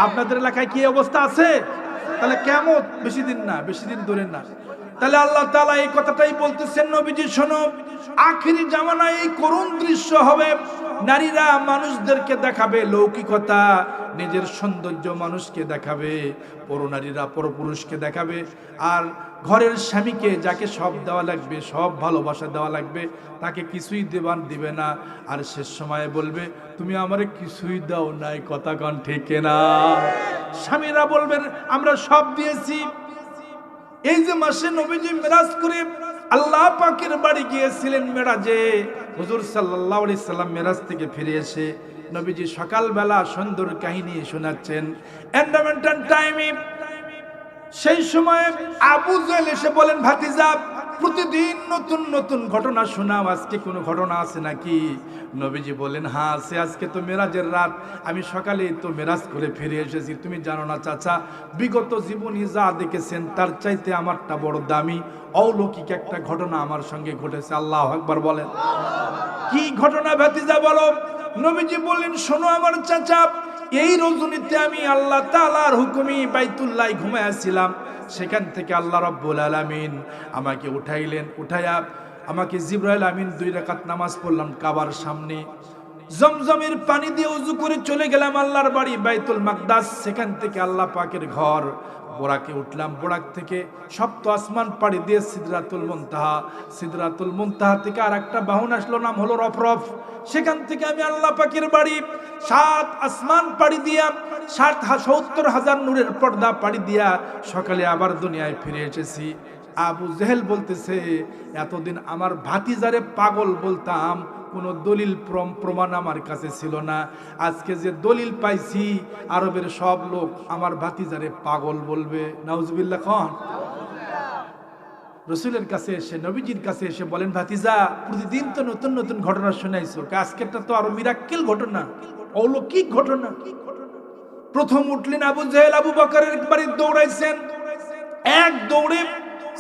S1: আপনাদের এলাকায় কি অবস্থা আছে? তাহলে কিয়ামত বেশি দিন দূরে না। তাহলে আল্লাহ তাআলা এই কথাটাই বলতেছেন, নবীজি শোনো, আখিরি জামানায় এই করুণ দৃশ্য হবে। নারীরা মানুষদেরকে দেখাবে লৌকিকতা, নিজের সৌন্দর্য মানুষকে দেখাবে, পরনারীরা পরপুরুষকে দেখাবে। আর ঘরের স্বামীকে যাকে সব দেওয়া লাগবে, সব ভালোবাসা দেওয়া লাগবে, তাকে কিছুই দিবে না। আর শেষ সময়ে বলবে, তুমি আমারে কিছুই দাও নাই। কথা কন ঠিক না? স্বামীরা বলবেন আমরা সব দিয়েছি। এই যে মাসে নবীজি মেরাজ করে আল্লাহ পাকের বাড়ি গিয়েছিলেন মেরাজে, হুজুর সাল্লাল্লাহু আলাইহি সাল্লাম মেরাজ থেকে ফিরে এসে নবীজি সকালবেলা সুন্দর কাহিনী শোনাচ্ছেন এন্ডামেন্টাল টাইমে। সেই সময় আবু জেহেল এসে বলেন, ভাতিজা প্রতিদিন নতুন ঘটনা শোনাও, আজকে কোনো ঘটনা আছে নাকি? নবীজি বলেন, হ্যাঁ আছে, আজকে তো মেরাজের রাত, আমি সকালেই তো মেরাজ করে ফিরে এসেছি। তুমি জানো না চাচা, বিগত জীবনে যা দেখেছেন তার চাইতে আমারটা বড় দামি, অলৌকিক একটা ঘটনা আমার সঙ্গে ঘটেছে। আল্লাহু আকবার বলেন। কি ঘটনা ভাতিজা বলো? নবীজি বললেন, শোনো আমার চাচা, এই রজনীতে আমি আল্লাহ তাআলার হুকুমে বাইতুল্লাহ ঘুমাইছিলাম। সেখান থেকে আল্লাহ রাব্বুল আলামিন আমাকে উঠাইয়া আমাকে জিবরাইল আমিন 2 রাকাত নামাজ পড়লাম কাবার সামনে। জমজমের পানি দিয়ে ওযু করে চলে গেলাম আল্লাহর বাড়ি বাইতুল মাকদাস। সেখান থেকে আল্লাহ পাকের ঘর বোরাকে উঠলাম, বোরাক থেকে সপ্ত আসমান পাড়ি দিয়ে সিদরাতুল মুনতাহা থেকে আর একটা বাহন আসলো, নাম হলো রফরফ। সেখান থেকে আমি আল্লাহ পাকের বাড়ি 7 আসমান পাড়ি দিয়া 70,000 নূরের পর্দা পাড়ি দিয়া সকালে আবার দুনিয়ায় ফিরে এসেছি। আবু জেহেল বলতেছে, এতদিন আমার ভাতিজারে পাগল বলতাম, কোনো দলিল প্রমাণ আমার কাছে ছিল না। আজকে যে দলিল পাইছি, আরবের সব লোক আমার ভাতিজারে পাগল বলবে। নাউজুবিল্লাহ খান। রসুলের কাছে এসে, নবীজির কাছে এসে বলেন, ভাতিজা প্রতিদিন তো নতুন ঘটনা শোনাইছো, আজকেরটা তো আরো মিরাক্কেল ঘটনা, অলৌকিক ঘটনা। প্রথম উঠলেন আবু জেহেল, আবু বকরের বাড়ি দৌড়াইছেন। এক দৌড়ে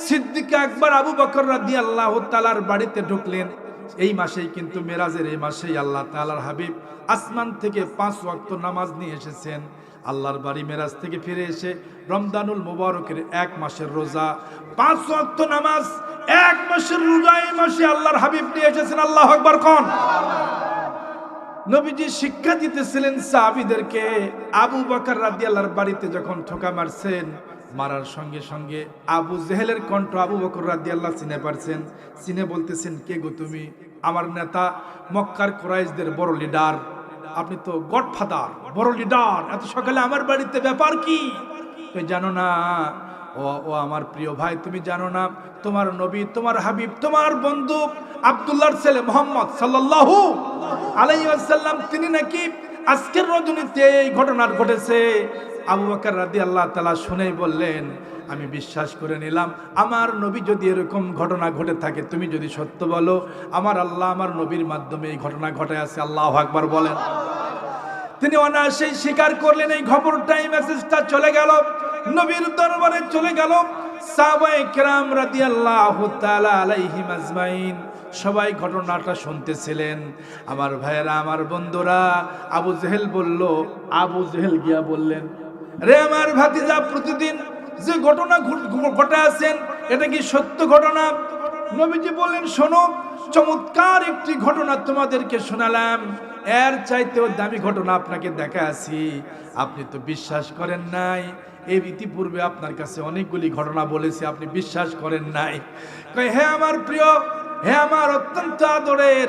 S1: সিদ্দিক আকবর আবু বকর রাদিয়াল্লাহু তাআলার বাড়িতে ঢুকলেন। এই মাসেই কিন্তু মেরাজের এই মাসেই আল্লাহ তাআলার হাবিব আসমান থেকে 5 ওয়াক্ত নামাজ নিয়ে এসেছেন। আল্লাহর বাড়ি মেরাজ থেকে ফিরে এসে রমজানুল মুবারকের 1 মাসের রোজা, 5 ওয়াক্ত নামাজ, 1 মাসের রোজা এই মাসে আল্লাহর হাবিব নিয়ে এসেছেন। আল্লাহু আকবার কোন। নবীজি শিক্ষা দিতেছিলেন সাহাবীদেরকে। আবু বকর রাদিয়াল্লাহর বাড়িতে যখন ঠোকা মারছেন, মারার সঙ্গে সঙ্গে আবু জেহেলের কণ্ঠ আবু বকর রাদিয়াল্লাহু চিনে পারছেন। চিনে বলতেছেন, কে গো তুমি? আমার নেতা, মক্কার কুরাইশদের বড় লিডার, আপনি তো গডফাদার, বড় লিডার, এত সকালে আমার বাড়িতে ব্যাপার কি? তুমি জানো না? ও আমার প্রিয় ভাই, তুমি জানো না তোমার নবী, তোমার হাবিব, তোমার বন্ধু আব্দুল্লাহর ছেলে মুহাম্মদ সাল্লাল্লাহু আলাইহি ওয়াসাল্লাম, তিনি নাকি আজকের রজনীতে এই ঘটনা ঘটেছে। আবু বকর রাদিয়াল্লাহু তাআলা শুনেই বললেন, আমি বিশ্বাস করে নিলাম, আমার নবী যদি এরকম ঘটনা ঘটে থাকে, তুমি যদি সত্য বলো, আমার আল্লাহ আমার নবীর মাধ্যমে এই ঘটনা ঘটে আছে। আল্লাহু আকবার বলেন। তিনি অনায়াসেই স্বীকার করলেন। এই খবরটাই মেসেজটা চলে গেল, নবীর দরবারে চলে গেল। সাহাবায়ে কেরাম রাদিয়াল্লাহু তাআলা আলাইহিম আজমাইন সবাই ঘটনাটা শুনতেছিলেন। আমার ভাইয়েরা, আমার বন্ধুরা, আবু জেহেল বলল, আবু জেহেল গিয়া বললেন, রে আমার ভাতিজা, প্রতিদিন যে ঘটনা ঘটে আছেন, এটা কি সত্য ঘটনা? নবীজি বললেন, শোনো, চমৎকার একটি ঘটনা তোমাদেরকে শোনালাম, এর চাইতেও দামি ঘটনা আপনাকে দেখাচ্ছি। আপনি তো বিশ্বাস করেন নাই। এই ইতিপূর্বে আপনার কাছে অনেকগুলি ঘটনা বলেছি, আপনি বিশ্বাস করেন নাই। হে আমার প্রিয়, হে আমার অত্যন্ত আদরের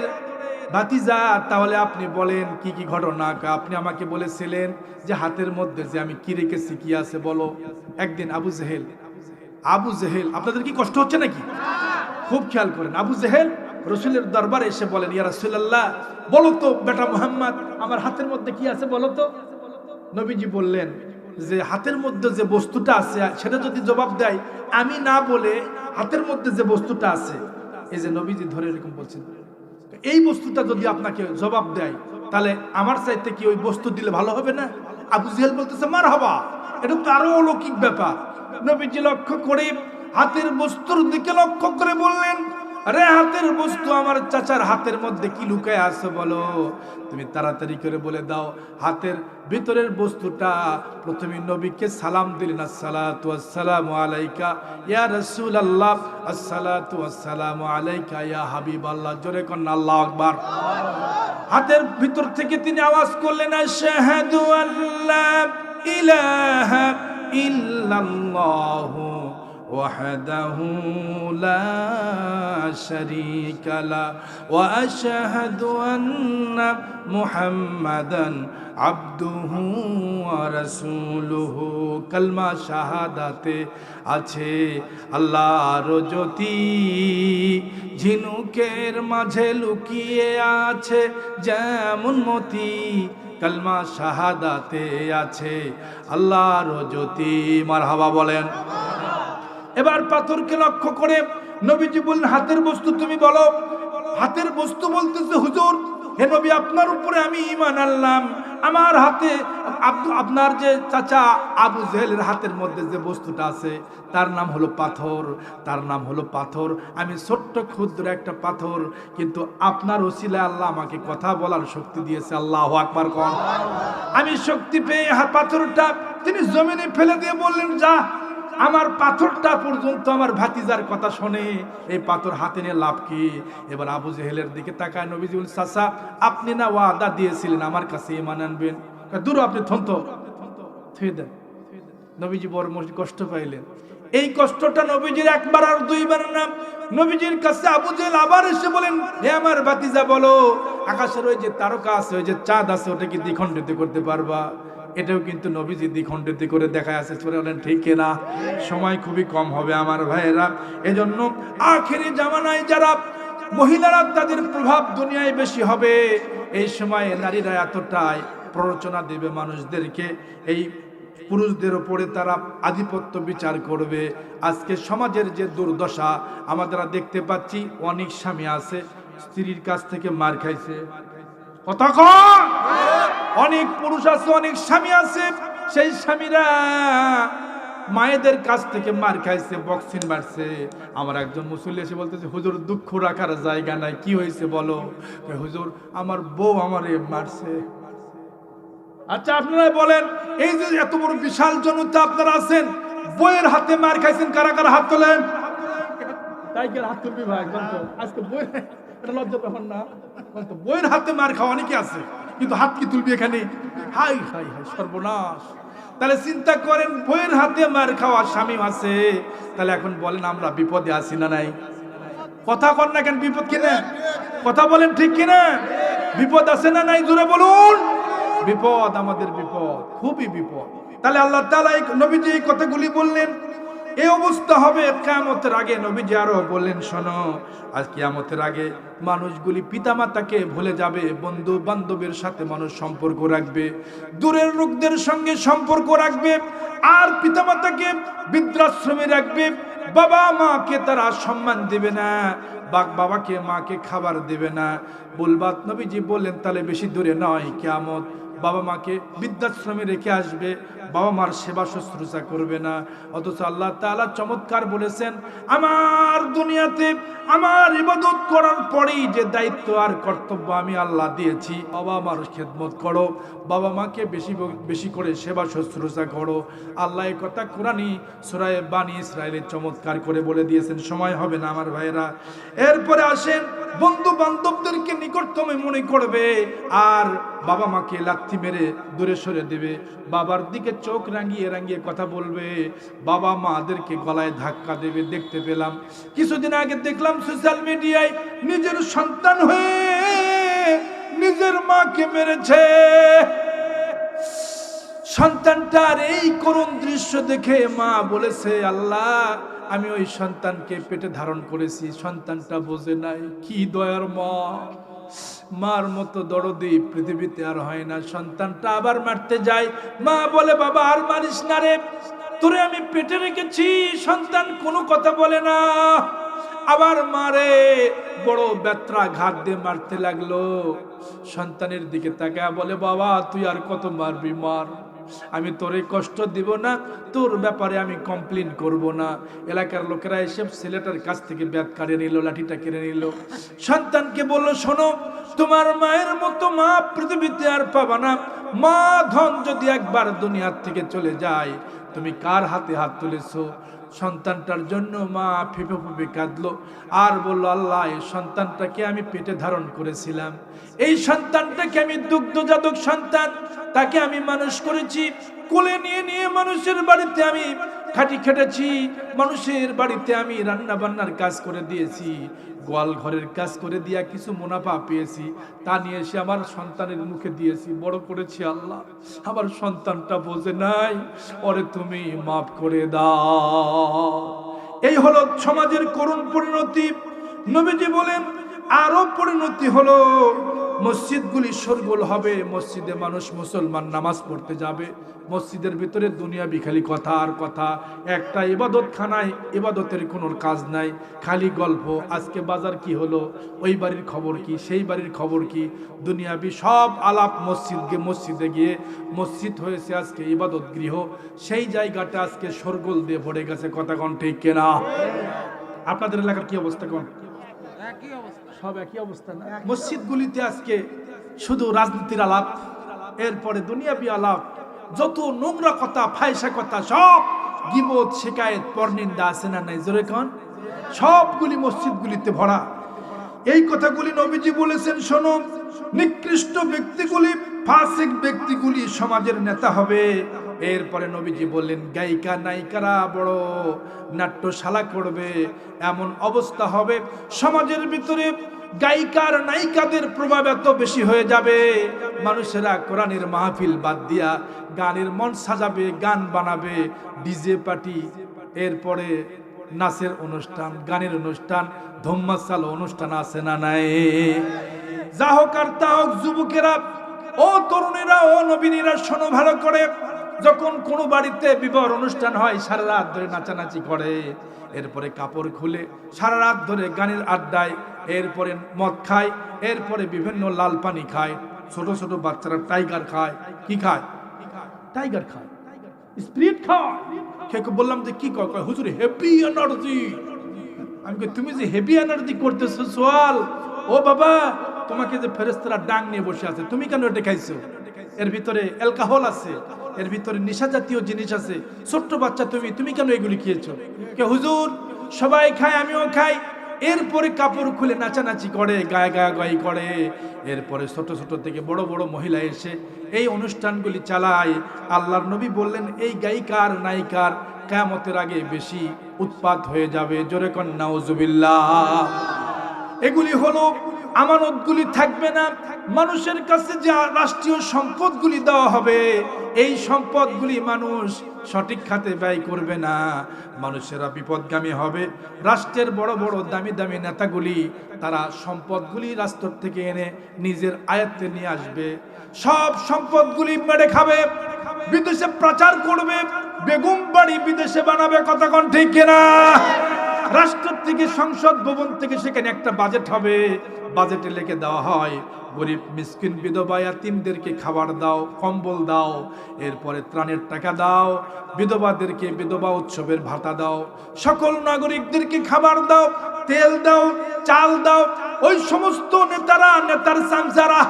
S1: ভাতিজা, তাহলে আপনি বলেন কি কি ঘটনা? আপনি আমাকে বলেছিলেন যে হাতের মধ্যে যে আমি কি রেখেছি, কি আছে বলো। একদিন আবু জেহেল, আপনাদের কি কষ্ট হচ্ছে নাকি? খুব খেয়াল করেন। আবু জেহেল রাসূলের দরবারে এসে বলেন, ইয়া রাসূলুল্লাহ, বলো তো বেটা মুহাম্মদ, আমার হাতের মধ্যে কি আছে বলো তো। নবীজি বললেন যে হাতের মধ্যে যে বস্তুটা আছে সেটা যদি জবাব দেয়, আমি না বলে হাতের মধ্যে যে বস্তুটা আছে, এই যে নবীজি ধরে এরকম বলছেন, এই বস্তুটা যদি আপনাকে জবাব দেয়, তাহলে আমার চাইতে কি ওই বস্তু দিলে ভালো হবে না? আবু জেহেল বলতেছে, মারহাবা, এটা তো আরো অলৌকিক ব্যাপার। নবীজি লক্ষ্য করে হাতের বস্তুর দিকে লক্ষ্য করে বললেন, আরে হাতের বস্তু, আমার চাচার হাতের মধ্যে কি লুকায় আছে বলো। তুমি তাড়াতাড়ি করে বলে দাও হাতের ভিতরের বস্তুটা। প্রথমে নবীকে সালাম দিলেন, আসসালাতু ওয়াসসালামু আলাইকা ইয়া রাসূলুল্লাহ, আসসালাতু ওয়াসসালামু আলাইকা ইয়া হাবিবাল্লাহ। জোরে কোন আল্লাহু আকবার। হাতের ভিতর থেকে তিনি আওয়াজ করলেন, আশহাদু আল্লা ইলাহা ইল্লাল্লাহু ওয়াহদাহু লা শারীকা লা ওয়া আশহাদু আন্না মুহাম্মাদান আবদুহু ওয়া রাসূলুহু। কালমা শাহাদাতে আছে আল্লাহর জ্যোতি, ঝিনুকের মাঝে লুকিয়ে আছে যেমন মতি। কালমা শাহাদাতে আছে আল্লাহর জ্যোতি। মারহাবা বলেন। এবার পাথরকে লক্ষ্য করে নবীজি বললেন, হাতের বস্তু তুমি বলো। হাতের বস্তু বলতেছে, হুজুর, হে নবী, আপনার উপরে আমি ঈমান আনলাম। আমার হাতে আপনার যে চাচা আবু জেহেলের হাতের মধ্যে যে বস্তুটা আছে তার নাম হলো পাথর, তার নাম হলো পাথর। আমি ছোট্ট ক্ষুদ্র একটা পাথর, কিন্তু আপনার ওসিলায় আল্লাহ আমাকে কথা বলার শক্তি দিয়েছে। আল্লাহু আকবার কোন। আমি শক্তি পেয়ে পাথরটা তিনি জমিনে ফেলে দিয়ে বললেন, যা, আমার পাথরটা পর্যন্ত আমার ভাতিজার কথা শোনে, এই পাথর হাতে নিয়ে লাভ কি? এবার আবু জেহেলের দিকে তাকায় নবীজি বলেন, চাচা, আপনি না ওয়াদা দিয়েছিলেন আমার কাছে ঈমান আনবেন, দূর আপনি থন্ত থুয়ে দেন। নবীজি বড় কষ্ট পাইলেন। এই কষ্টটা নবীজির একবার আর দুইবার না। নবীজির কাছে আবু জেহেল আবার এসে বলেন, হে আমার ভাতিজা, বলো, আকাশের ওই যে তারকা আছে, ওই যে চাঁদ আছে, ওটা কি দ্বিখণ্ডিত করতে পারবা? এটাও কিন্তু নবীজি দ্বিখণ্ডিত করে দেখা আছে। বলেন ঠিক না? সময় খুবই কম হবে আমার ভাইয়েরা। এজন্য আখেরি জামানায় যারা মহিলারা, তাদের প্রভাব দুনিয়ায় বেশি হবে। এই সময়ে নারীরা এতটাই প্ররোচনা দেবে মানুষদেরকে, এই পুরুষদের ওপরে তারা আধিপত্য বিচার করবে। আজকে সমাজের যে দুর্দশা আমরা দেখতে পাচ্ছি, অনেক স্বামী আছে স্ত্রীর কাছ থেকে মার খাইছে, কথা কন। অনেক পুরুষ আছে, অনেক স্বামী আছে, সেই স্বামীরা মায়েদের কাছ থেকে মার খাইছে, বক্সিং মারছে। আমার একজন মুসল্লি এসে বলতেছে, হুজুর, দুঃখ রাখার জায়গা নাই, কি হয়েছে বলো? হুজুর, আমার বউ আমারে মারছে। আচ্ছা আপনারা বলেন, এই যে এত বড় বিশাল জনতা আপনারা আছেন, বইয়ের হাতে মার খাইছেন কারা কারা? হাত তোলেন। তাই কি হাত তুলবি ভাই? আজকে বই, এটা লজ্জার ব্যাপার না? বইয়ের হাতে মার খাওয়া অনেকে আছে, কিন্তু হাত কি তুলবি এখানে? হাই হাই হাই, সর্বনাশ। তাহলে চিন্তা করেন, বইয়ের হাতে মার খাওয়া স্বামী আছে, তাহলে এখন বলেন আমরা বিপদে আছি না নাই? কথা কর না কেন? বিপদ কিনা? কথা বলেন ঠিক কিনা? বিপদ আছে না নাই? জোরে বলুন। বিপদ, আমাদের বিপদ, খুবই বিপদ। তাহলে আল্লাহ তাআলা নবীজি এই কথাগুলি বললেন, এই অবস্থা হবে কিয়ামতের আগে। নবীজি আরো বললেন, শোনো, আজ কিয়ামতের আগে মানুষগুলি পিতামাতাকে ভুলে যাবে, বন্ধু বান্ধবের সাথে মানুষ সম্পর্ক রাখবে, দূরের লোকদের সঙ্গে সম্পর্ক রাখবে, আর পিতামাতাকে বৃদ্ধাশ্রমে রাখবে। বাবা মাকে তারা সম্মান দেবে না, বাবাকে মাকে খাবার দেবে না। বলবাত নবীজি বললেন, তাহলে বেশি দূরে নয় কিয়ামত, বাবা মাকে বৃদ্ধাশ্রমে রেখে আসবে, বাবা মার সেবা শুশ্রূষা করবে না। অথচ আল্লাহ তাআলা চমৎকার বলেছেন, আমার দুনিয়াতে আমার ইবাদত করার পরেই যে দায়িত্ব আর কর্তব্য আমি আল্লাহ দিয়েছি, বাবা মার খেদমত করো, বাবা মাকে বেশি বেশি করে সেবা শুশ্রূষা করো। আল্লাহ এই কথা কোরআনী সূরা বানী ইসরাঈলে চমৎকার করে বলে দিয়েছেন। সময় হবে না আমার ভাইয়েরা। এরপরে আসেন, বন্ধু বান্ধবদেরকে নিকটতম মনে করবে, আর বাবা মাকে লাথি মেরে দূরে সরে দেবে, বাবার দিকে চোখ রাঙিয়ে রাঙিয়ে কথা বলবে, বাবা মাদেরকে গলায় ধাক্কা দেবে। দেখতে পেলাম কিছুদিন আগে, দেখলাম সোশ্যাল মিডিয়ায়, নিজের সন্তান হয়ে নিজের মাকে মেরেছে। সন্তানটার এই করুণ দৃশ্য দেখে মা বলেছে, আল্লাহ, আমি ওই সন্তানকে পেটে ধারণ করেছি, সন্তানটা বোঝে নাই। কি দয়ার মা! মার মতো দরদি পৃথিবীতে আর হয় না। সন্তানটা আবার মারতে যায়, মা বলে, বাবা আর মারিস না রে, তোরে আমি পেটে রেখেছি। সন্তান কোনো কথা বলে না, আবার মারে, বড় ব্যথা ঘাত দিয়ে মারতে লাগলো। সন্তানের দিকে তাকায় বলে, বাবা তুই আর কত মারবি, মার, আমি তোরে কষ্ট দিব না, তোর ব্যাপারে আমি কমপ্লেন করব না। এলাকার লোকেরা এসে ছেলেটার কাছ থেকে ব্যাট কাড়ে নিল, লাঠিটা কেড়ে নিল। সন্তানকে বলল, শোনো, তোমার মায়ের মতো মা পৃথিবীতে আর পাবা না। মা ধন যদি একবার দুনিয়ার থেকে চলে যায়, তুমি কার হাতে হাত তুলেছো? সন্তানটার জন্য মা ফেঁপে ফেঁপে কাঁদলো, আর বলল, আল্লাহ, এই সন্তানটাকে আমি পেটে ধারণ করেছিলাম, এই সন্তানটাকে আমি দুগ্ধজাতক সন্তান, তাকে আমি মানুষ করেছি, কোলে নিয়ে নিয়ে মানুষের বাড়িতে আমি খাটি খেটেছি, মানুষের বাড়িতে আমি রান্না বান্নার কাজ করে দিয়েছি, গোয়াল ঘরের কাজ করে দিয়া কিছু মুনাফা পেয়েছি, তা নিয়ে এসে আমার সন্তানের মুখে দিয়েছি, বড় করেছি। আল্লাহ, আমার সন্তানটা বোঝে নাই, ওরে তুমি মাফ করে দাও। এই হলো সমাজের করুণ পরিণতি। নবীজি বলেন, আরো পরিণতি হলো, মসজিদগুলি শোরগোল হবে, মসজিদে মানুষ মুসলমান নামাজ পড়তে যাবে, মসজিদের ভিতরে দুনিয়াবি খালি কথা আর কথা, একটা ইবাদত খানায় ইবাদতের কোনো কাজ নাই, খালি গল্প। আজকে বাজার কি হলো, ওই বাড়ির খবর কি, সেই বাড়ির খবর কি, দুনিয়াবি সব আলাপ। মসজিদে গিয়ে মসজিদ হয়েছে আজকে ইবাদত গৃহ, সেই জায়গাটা আজকে শোরগোল দিয়ে ভরে গেছে। কথা কোন ঠিক কিনা? আপনাদের এলাকার কি অবস্থা? কোন সব একই অবস্থা না? মসজিদগুলিতে আজকে শুধু রাজনীতির আলাপ, এরপরে দুনিয়াবি আলাপ, যত নোংরা কথা, ফায়সা কথা, সব গীবত, শিকায়েত, পরনিন্দা আছে না নাই? জোরে কোন? সবগুলি মসজিদগুলিতে ভরা। এই কথাগুলি নবীজি বলেছেন, শোনো, নিকৃষ্ট ব্যক্তিগুলি, ফাসিক ব্যক্তিগুলি সমাজের নেতা হবে। এরপরে নবীজি বললেন, গায়িকা নায়িকারা বড় নাট্যশালা করবে, এমন অবস্থা হবে সমাজের ভিতরে গায়িকার নায়িকাদের প্রভাব এত বেশি হয়ে যাবে, মানুষেরা কোরআনের মাহফিল বাদ দিয়া গানের মন সাজাবে, গান বানাবে, ডিজে পার্টি, এরপরে নাচের অনুষ্ঠান, গানের অনুষ্ঠান, ধুম্মাচালো অনুষ্ঠান আছে না নাই? যা হোক আর তা হোক, যুবকেরা ও তরুণীরা ও নবীনীরা, শোনো ভালো করে, যখন কোনো বাড়িতে বিবাহ অনুষ্ঠান হয়, সারা রাত ধরে নাচানাচি করে, এরপরে কাপড় খুলে সারা রাত ধরে গানের আড্ডায়, এরপরে মদ খায়, এরপরে বিভিন্ন লাল পানি খায়, ছোট ছোট বাচ্চারা টাইগার খায়। কি খায়? টাইগার খায়, স্পিরিট খায়। খেয়ে বললাম যে কি কয়? হুজুর হ্যাপি এনার্জি। আমি কই, তুমি যে হ্যাপি এনার্জি করতেছো সোয়াল, ও বাবা, তোমাকে যে ফেরেশতারা ডাং নিয়ে বসে আছে, তুমি কেন এটা খাইছো? এর ভিতরে অ্যালকোহল আছে, এর ভিতরে নেশা জাতীয় জিনিস আছে। ছোট্ট বাচ্চা তুমি কেন এগুলি খেয়েছো? কে হুজুর সবাই খায়, আমিও খাই। এরপরে কাপড় খুলে নাচানাচি করে, গায়ে করে। এরপরে ছোট ছোট থেকে বড় বড় মহিলা এসে এই অনুষ্ঠানগুলি চালায়। আল্লাহর নবী বললেন এই গায়িকার নায়িকার কিয়ামতের আগে বেশি উৎপাত হয়ে যাবে। জোরে কন নাউজুবিল্লাহ। এগুলি হলো আমানতগুলি থাকবে না। মানুষের কাছে যে রাষ্ট্রীয় সম্পদগুলি দেওয়া হবে, এই সম্পদগুলি মানুষ সঠিক খাতে ব্যয় করবে না, মানুষেরা বিপদগামী হবে। রাষ্ট্রের বড় বড় দামি দামি নেতাগুলি তারা সম্পদগুলি রাষ্ট্র থেকে এনে নিজের আয়ত্তে নিয়ে আসবে, সব সম্পদগুলি মেরে খাবে, বিদেশে প্রচার করবে, বেগম বাড়ি বিদেশে বানাবে। কথা কোন ঠিক কিনা? রাষ্ট্র থেকে, সংসদ ভবন থেকে সেখানে একটা বাজেট হবে, বাজেটে লিখে দেওয়া হয় গরিব মিসকিন বিধবা ইয়াতিমদেরকে খাবার দাও, কম্বল দাও, এরপরে ত্রাণের টাকা দাও, বিধবাদেরকে বিধবা উৎসবের ভাতা দাও, সকল নাগরিকদেরকে খাবার দাও, তেল দাও, চাল দাও। ওই সমস্ত নেতারা, নেতার চামচারা,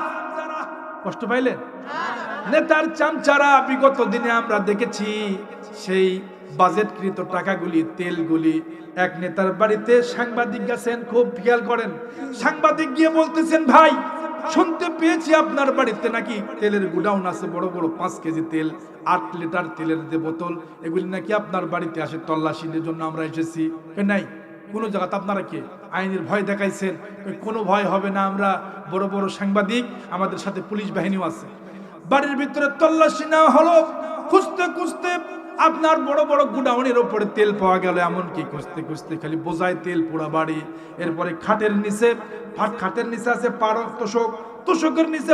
S1: কষ্ট পাইলেন? নেতার চামচারা বিগত দিনে আমরা দেখেছি সেই বাজেটকৃত টাকাগুলি, তেলগুলি এক নেতার বাড়িতে সাংবাদিক গেছেন, খুব খেয়াল করেন, সাংবাদিক গিয়ে বলতেছেন ভাই শুনতে পেয়েছি আপনার বাড়িতে নাকি তেলের গুডাউন আছে, বড় বড় 5 কেজি তেল, 8 লিটার তেলের যে বোতল, এগুলি নাকি আপনার বাড়িতে আসে তল্লাশির জন্য আমরা এসেছি। নাই কোনো জায়গাতে আপনারা কি আইনের ভয় দেখাইছেন? কোনো ভয় হবে না, আমরা বড় বড় সাংবাদিক, আমাদের সাথে পুলিশ বাহিনীও আছে। বাড়ির ভিতরে তল্লাশি নেওয়া হলো, খুঁজতে খুঁজতে আপনার বড় বড় গুডাউনের ওপরে তেল পাওয়া গেল। এমনকি খুঁজতে খুঁজতে খালি বোঝায় তেল পুরা বাড়ি। এরপরে খাটের নিচে আছে তোষক, তোষকের নিচে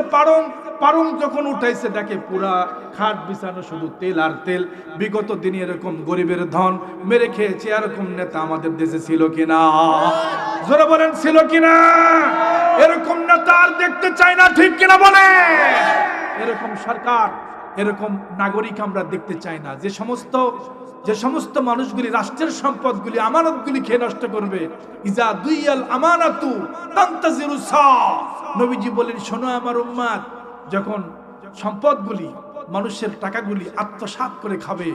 S1: পারং যখন উঠাইছে দেখে পুরা খাট বিছানো শুধু তেল আর তেল। বিগত দিনে এরকম গরিবের ধন মেরে খেয়েছে এরকম নেতা আমাদের দেশে ছিল কিনা? জোরে বলেন ছিল কিনা? এরকম নেতা আর দেখতে চাই না, ঠিক কিনা বলে? এরকম সরকার, এরকম নাগরিক আমরা দেখতে চাই না। যে সমস্ত মানুষগুলি রাষ্ট্রের সম্পদগুলি, আমানতগুলি খেয়ে নষ্ট করবে, ইজা দুইয়াল আমানাতু তানতাজিরু সা। নবীজি বলেন শোনো আমার উম্মত, যখন সম্পদগুলি, মানুষের টাকাগুলি আত্মসাৎ করে খাবে,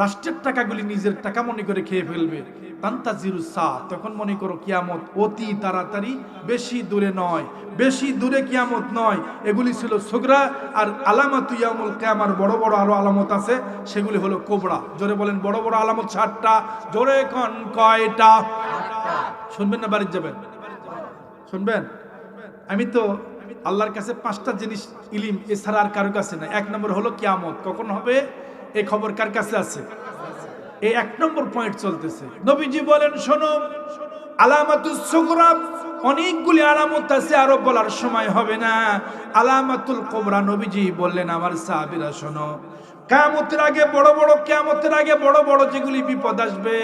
S1: রাষ্ট্রের টাকাগুলি নিজের টাকা মনে করে খেয়ে ফেলবে, তানতাজিরু সা, তখন মনে করো কিয়ামত অতি তাড়াতাড়ি, বেশি দূরে নয়, বেশি দূরে কিয়ামত নয়। এগুলি ছিল সুগরা, আর আলামাতু ইয়াউমুল কিয়ামার বড় বড় আরো আলামত আছে, সেগুলি হলো কোবরা। জোরে বলেন বড় বড় আলামত 7টা। জোরে কোন কয়টা? শুনবেন না বাড়ি যাবেন? শুনবেন? আমি তো আল্লাহর কাছে 5টা জিনিস ইলম, এছাড়া আর কারো কাছে নাই। 1 নম্বর হলো কিয়ামত কখন হবে, এই খবর কার কাছে আছে? এই 1 নম্বর পয়েন্ট চলতেছে। নবীজি বলেন শোনো, আলামাতুস সুগরা, অনেকগুলি আলামত আছে, আরো বলার সময় হবে না। আলামাতুল কুবরা নবীজি বললেন আমার সাহাবীরা শোনো, কিয়ামতের আগে বড় বড় যেগুলি বিপদ আসবে,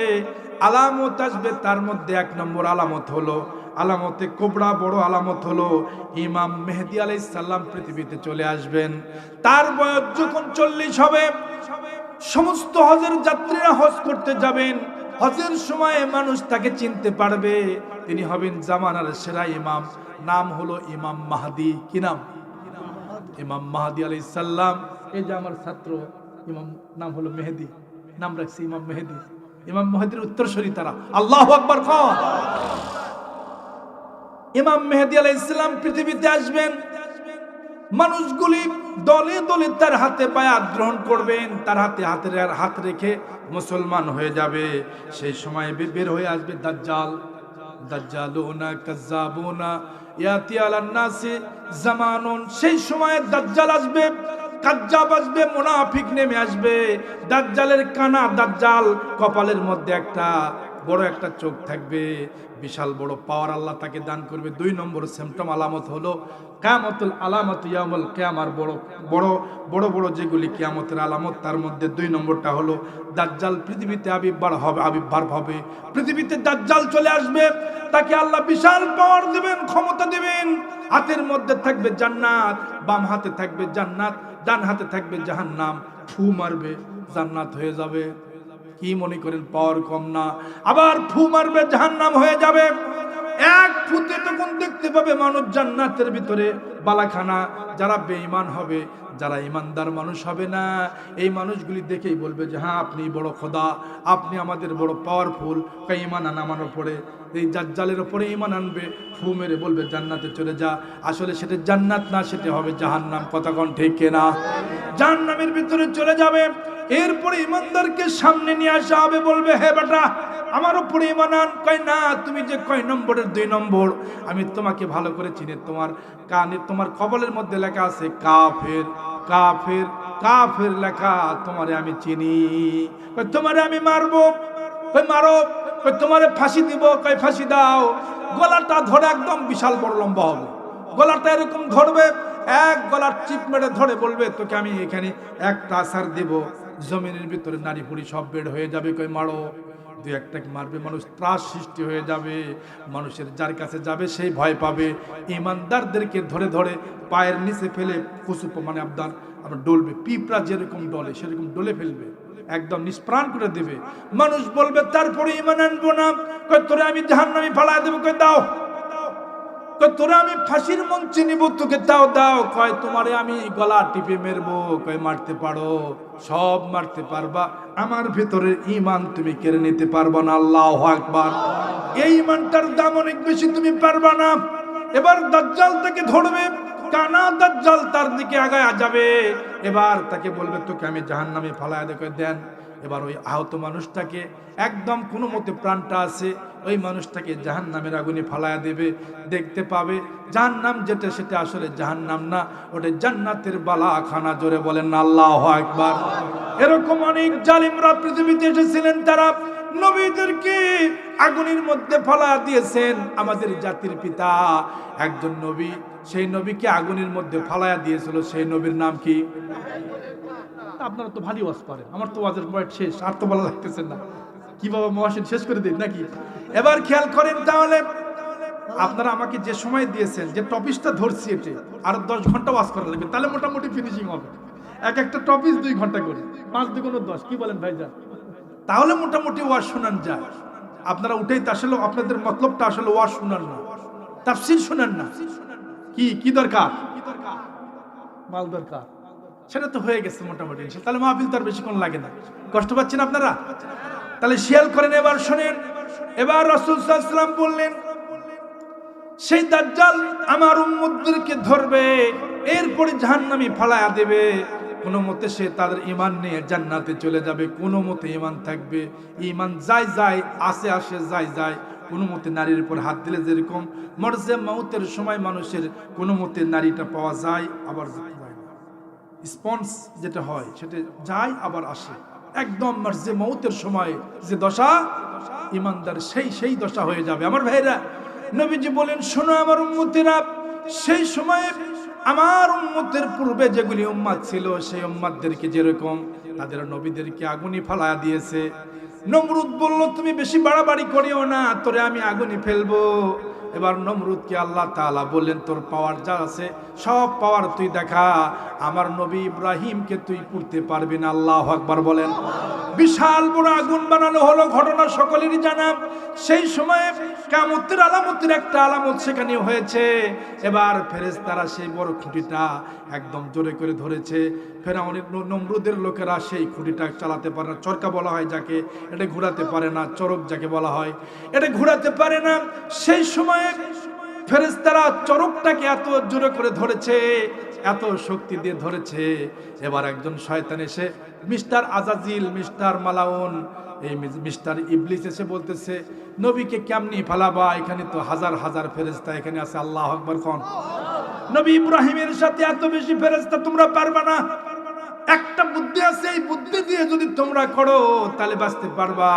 S1: আলামত আসবে, তার মধ্যে 1 নম্বর আলামত হলো, আলামতে কুবরা, বড় আলামত হলো ইমাম মেহেদী আলাইহিস সালাম পৃথিবীতে চলে আসবেন। তার বয়স যখন 40 হবে, সমস্ত হজের যাত্রীরা হজ করতে যাবেন, হজের সময় মানুষ তাকে চিনতে পারবে, তিনি হবেন জামানার সেরা ইমাম, নাম হলো ইমাম মাহদী। কি নাম? ইমাম মাহদী আলাইহিস সালাম। এই যে আমার ছাত্র ইমাম, নাম হলো মেহেদী, নাম রাখছে ইমাম মেহেদী। ইমাম মেহেদীর উত্তরসূরি তারা। আল্লাহু আকবার। ইমাম মেহেদী আলাইহিস সালাম পৃথিবীতে আসবেন, মানুষগুলি দলে দলে তার হাতে বায়াত গ্রহণ করবেন, তার হাত রেখে মুসলমান হয়ে যাবে। সেই সময় বের হয়ে আসবে দাজ্জাল, দাজ্জালুনা কাজ্জাবুনা ইয়াতি আলান নাসি জামানুন। সেই সময় দাজ্জাল আসবে, কাজ্জাব আসবে, মুনাফিক নেমে আসবে। দাজ্জালের কানা, দাজ্জাল কপালের মধ্যে বড় একটা চোখ থাকবে, বিশাল বড় পাওয়ার আল্লাহ তাকে দান করবে। 2 নম্বর সিম্পটম আলামত হলো কিয়ামতুল আলামত ইয়াউমুল কিয়ামার বড় বড় যেগুলি কিয়ামতের আলামত, তার মধ্যে 2 নম্বরটা হলো দাজ্জাল পৃথিবীতে আবির্ভাব হবে। পৃথিবীতে দাজ্জাল চলে আসবে, তাকে আল্লাহ বিশাল পাওয়ার দিবেন, ক্ষমতা দিবেন। হাতের মধ্যে থাকবে জান্নাত, বাম হাতে থাকবে জান্নাত, ডান হাতে থাকবে জাহান্নাম। ফু মারবে, জান্নাত হয়ে যাবে। কি মনে করেন পাওয়ার কম না? আবার ফু মারবে, জাহান্নাম হয়ে যাবে। এক ফুতে তখন দেখতে পাবে মানুষ জান্নাতের ভিতরে বালাখানা। যারা বেঈমান হবে, যারা ইমানদার মানুষ হবে না, এই মানুষগুলি দেখেই বলবে যে হ্যাঁ আপনি বড় খোদা, আপনি আমাদের বড় পাওয়ারফুল। ঈমান আনার উপরে, এই দাজ্জালের উপরে ঈমান আনবে, ফু মেরে বলবে জান্নাতে চলে যা। আসলে সেটা জান্নাত না, সেটা হবে জাহান্নাম। কথা কোন ঠিক কিনা? জাহান্নামের ভিতরে চলে যাবে। এরপরে ইমানদারকে সামনে নিয়ে আসা হবে, বলবে হে বেটা আমার উপরে ঈমান আন। কয় না, তুমি যে কয় নম্বরের 2 নম্বর, আমি তোমাকে ভালো করে চিনি। তোমার কানে, তোমার কবলের মধ্যে লেখা আছে কাফের কাফের কাফের লেখা, তোমারে আমি চিনি। কয় তোমারে আমি মারবো। কয় মারো। কয় তোমারে ফাঁসি দিব। কয় ফাঁসি দাও। গলাটা ধরে, একদম বিশাল বড় লম্বা হবে গলাটা, এরকম ধরবে, এক গলার চিপ মেরে ধরে বলবে তোকে আমি এখানে একটা আছাড় দিব, জমিনের ভিতরে নারী পুরি সব বের হয়ে যাবে। কই মারো। 2-1টা মারবে, মানুষ ত্রাস সৃষ্টি হয়ে যাবে। মানুষের যার কাছে যাবে সেই ভয় পাবে। ইমানদারদেরকে ধরে ধরে পায়ের নিচে ফেলে কুসুপ মানে আপনার ডলবে, পিঁপড়া যেরকম ডলে সেরকম ডলে ফেলবে, একদম নিষ্প্রাণ করে দেবে। মানুষ বলবে তারপরে ঈমান আনবো না। কই তোরে আমি জাহান্নামে ফালায় দেবো। কই দাও। কই তোরে আমি ফাঁসির মঞ্চে নিব, তোকে দাও দাও। কয় তোমারে আমি গলা টিপে মেরবো। কয় মারতে পারো, সব মারতে পারবা, আমার ভেতরের ঈমান তুমি কেড়ে নিতে পারবা না। আল্লাহু আকবার। এই ঈমানটার দাম অনেক বেশি, তুমি পারবা না। এবার দাজ্জাল তাকে ধরবে, কানা দাজ্জাল তার দিকে আগায় যাবে। এবার তাকে বলবে তোকে আমি জাহান্নামে ফালায় দেখে দেন। এবার ওই আহত মানুষটাকে একদম কোনো মতে প্রাণটা আছে, ওই মানুষটাকে জাহান্নামের আগুনে ফালায়া দেবে। দেখতে পাবে জাহান্নাম যেটা, সেটা আসলে জাহান্নাম না, ওটা জান্নাতের বালাখানা। জোরে বলেন না আল্লাহু আকবার। এরকম অনেক জালিমরা পৃথিবীতে এসেছিলেন, তারা নবীদেরকে আগুনের মধ্যে ফালায়া দিয়েছেন। আমাদের জাতির পিতা একজন নবী, সেই নবীকে আগুনের মধ্যে ফালায়া দিয়েছিল। সেই নবীর নাম কি? আপনারা তো ভারী ওয়াজ পারেন, আমার তো ওয়াজের পয়েন্ট শেষ, আর তো ভালো লাগতেছে না। কি বাবা মহাসিন শেষ করে দিন নাকি? এবার খেয়াল করেন, তাহলে আপনারা আমাকে যে সময় দিয়েছেন, যে টপিকটা ধরছি, এটি আরো 10 ঘন্টা ওয়াজ করা লাগবে, তাহলে মোটামুটি ফিনিশিং হবে। একটা টপিক 2 ঘন্টা করে, 5 2 10, কি বলেন ভাইজান? তাহলে মোটামুটি ওয়াজ শোনান যায়। আপনারা উঠেই আসলে আপনাদের মতলবটা আসলে ওয়াজ শোনান না, তাফসীর শোনান না। কি দরকার? মাল দরকার। সেটা তো হয়ে গেছে মোটামুটি, তাহলে মাহফিল তো আর বেশিক্ষণ লাগে না। কষ্ট পাচ্ছেন আপনারা? তাহলে শিয়াল করেন। এবার শোনেন, এবার রাসূল সাল্লাল্লাহু আলাইহি ওয়াসাল্লাম বললেন সেই দাজ্জাল আমার উম্মতদেরকে ধরবে, এরপরে জাহান্নামে ফালায়া দেবে। কোনো মতে সে তাদের ঈমান নিয়ে জান্নাতে চলে যাবে, কোনো মতে ঈমান থাকবে। ঈমান যায় আসে যায়। কোনো মতে নারীর উপর হাত দিলে যেরকম মরজে মউতের সময় মানুষের কোনো মতে নারীটা পাওয়া যায়, আবার স্পন্স যেটা হয় সেটা যায় আবার আসে। একদম মরজে মউতের সময় যে দশা, ইমানদার সেই দশা হয়ে যাবে। আমার ভাইরা, নবীজি বলেন শোনো আমার উম্মতেরা, সেই সময়ে আমার উম্মতের পূর্বে যেগুলি উম্মাত ছিল, সেই উম্মাতদেরকে যেরকম তাদের নবীদেরকে আগুনে ফালায়া দিয়েছে। নমরুদ বলল তুমি বেশি বাড়াবাড়ি করিও না, তোরে আমি আগুনে ফেলবো। এবার নমরুদকে আল্লাহ তাআলা বললেন তোর পাওয়ার যা আছে সব পাওয়ার তুই দেখা, আমার নবী ইব্রাহিমকে তুই পুড়তে পারবি না। আল্লাহু আকবার বলেন। বিশাল বড় আগুন বানানো হলো, ঘটনা সকলেরই জানা। সেই সময়ে কিয়ামতের আলামতের একটা আলামত সেখানে হয়েছে। এবার ফেরেশতারা সেই বড় খুঁটিটা একদম জোরে করে ধরেছে। ফেরাউনের নমরুদের লোকেরা সেই খুঁটিটা চালাতে পারে না, চরকা বলা হয় যাকে, এটা ঘোরাতে পারে না, চরক যাকে বলা হয়, এটা ঘোরাতে পারে না। সেই সময়ে ফেরেশতারা চরকটাকে এত জোরে করে ধরেছে, এত শক্তি দিয়ে ধরেছে। এবার একজন শয়তান এসে মিস্টার আজাজিল, মিস্টার মালাউন, এই মিস্টার ইবলিস এসে বলতেছে নবীকে কেমনি ফালাবা, এখানে তো হাজার হাজার ফেরেশতা এখানে আছে। আল্লাহু আকবার কোন। নবী ইব্রাহিমের সাথে এত বেশি ফেরেশতা তোমরা পারবা না। একটা বুদ্ধি আছে, এই বুদ্ধি দিয়ে যদি তোমরা করো তাহলে বাঁচতে পারবা।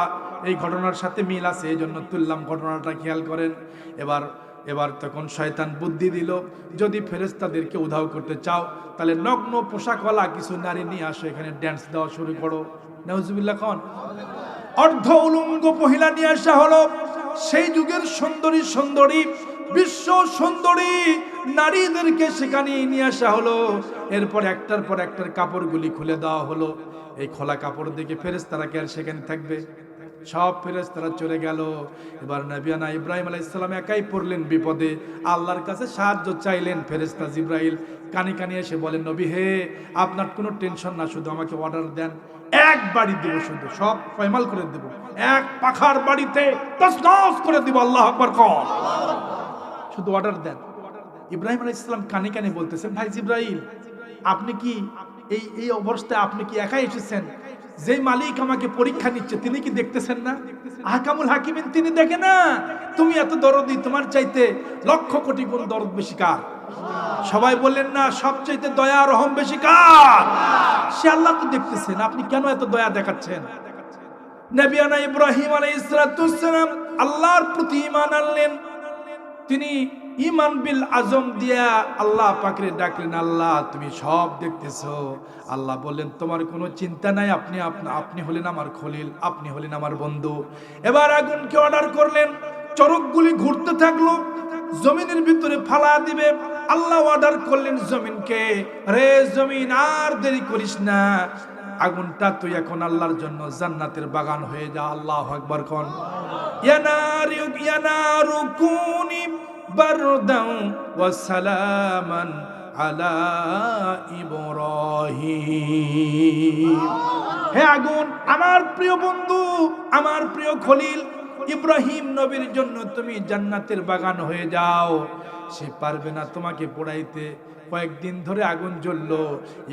S1: এই ঘটনার সাথে মিল আছে, এই জন্য তুললাম ঘটনাটা, খেয়াল করেন। এবার তখন শয়তান বুদ্ধি দিল, যদি ফেরেশতাদেরকে উধাও করতে চাও তাহলে নগ্ন পোশাকওয়ালা কিছু নারী নিয়ে আসো, এখানে ড্যান্স দেওয়া শুরু করো। নাউজুবিল্লাহ কোন। অর্ধ উলঙ্গ মহিলা নিয়ে আসা হলো। সেই যুগের সুন্দরী বিশ্ব সুন্দরী নারীদেরকে সেখানে নিয়ে আসা হলো। এরপর একটার পর একটার কাপড়গুলি খুলে দেওয়া হলো। এই খোলা কাপড় দেখে ফেরেশতারা কি আর সেখানে থাকবে? সব ফেরেশতারা চলে গেল। এবার নবিয়ানা ইব্রাহিম আলাইহিস সালাম একাই পড়লেন বিপদে, আল্লাহর কাছে সাহায্য চাইলেন। ফেরেশতা জিবরাইল কানে কানে এসে বলেন, নবী হে, আপনার কোনো টেনশন না, শুধু আমাকে অর্ডার দেন, এক বাড়ি দেব, শুধু সব ফাইনাল করে দেব, এক পাখার বাড়িতে তছনছ করে দেব। আল্লাহু আকবার কর, শুধু অর্ডার দেন। ইব্রাহিম আলাইহিস সালাম কানে কানে বলতেছেন, ভাই জিবরাইল, আপনি কি এই অবস্থায় আপনি কি একাই এসেছেন? যে মালিক আমাকে পরীক্ষা নিচ্ছে তিনি কি দেখতেছেন না? আহকামুল হাকিমিন তিনি দেখে না? তুমি এত দরদি, তোমার চাইতে লক্ষ কোটি গুণ দরদ বেশি কার? সবাই বললেন না, সবচাইতে দয়া রহম বেশি কার? সে আল্লাহ তো দেখতেছেন, আপনি কেন এত দয়া দেখাচ্ছেন? নবিয়ানা ইব্রাহিম আলাইহিস সালাম আল্লাহর প্রতি ঈমান আনলেন। তিনি ঈমান বিল আজম দিয়া আল্লাহ পাকের ডাকলেন, আল্লাহ তুমি সব দেখতেছো। আল্লাহ বললেন, তোমার কোনো চিন্তা নাই, আপনি হলেন আমার খলিল, আপনি হলেন আমার বন্ধু। এবার আগুনকে অর্ডার করলেন, চরকগুলি ঘুরতে থাকলো, জমিনের ভিতরে ফালা দিবে। আল্লাহ অর্ডার করলেন জমিনকে, রে জমিন আর দেরি করিস না, আগুনটা তুই এখন আল্লাহর জন্য জান্নাতের বাগান হয়ে যা। আল্লাহু আকবার কোন। ইয়ানারু কুনি বারদান ওয়া সালামান আলা ইব্রাহিম। হে আগুন, আমার প্রিয় বন্ধু, আমার প্রিয় খলিল ইব্রাহিম নবীর জন্য তুমি জান্নাতের বাগান হয়ে যাও। সে পারবে না তোমাকে পোড়াইতে। কয়েকদিন ধরে আগুন জ্বললো।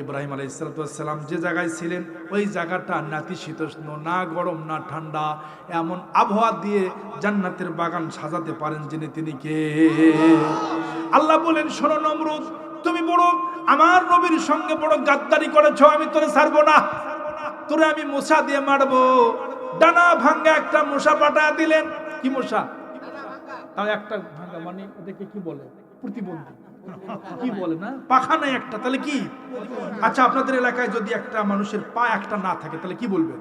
S1: ইব্রাহিম আলাইহিস সালাম যে জায়গায় ছিলেন ওই জায়গাটা নাতিশীতোষ্ণ, না গরম না ঠান্ডা, এমন আবহাওয়া দিয়ে জান্নাতের বাগান সাজাতে পারেন যিনি, তিনি কে? আল্লাহ বলেন, শোনো নমরুদ, তুমি বড় আমার নবীর সঙ্গে বড় গাদ্দারি করেছো, আমি তোরে ছাড়বো না, তোরে আমি মশা দিয়ে মারবো। ডানা ভাঙ্গা একটা মশা পাঠায় দিলেন। কি মশা? তাও একটা ভাঙ্গা, মানে এটাকে কি বলে? প্রতিবন্ধী কি বলে না, পাখা নাই একটা, তাহলে কি? আচ্ছা, আপনাদের এলাকায় যদি একটা মানুষের পা একটা না থাকে তাহলে কি বলবে?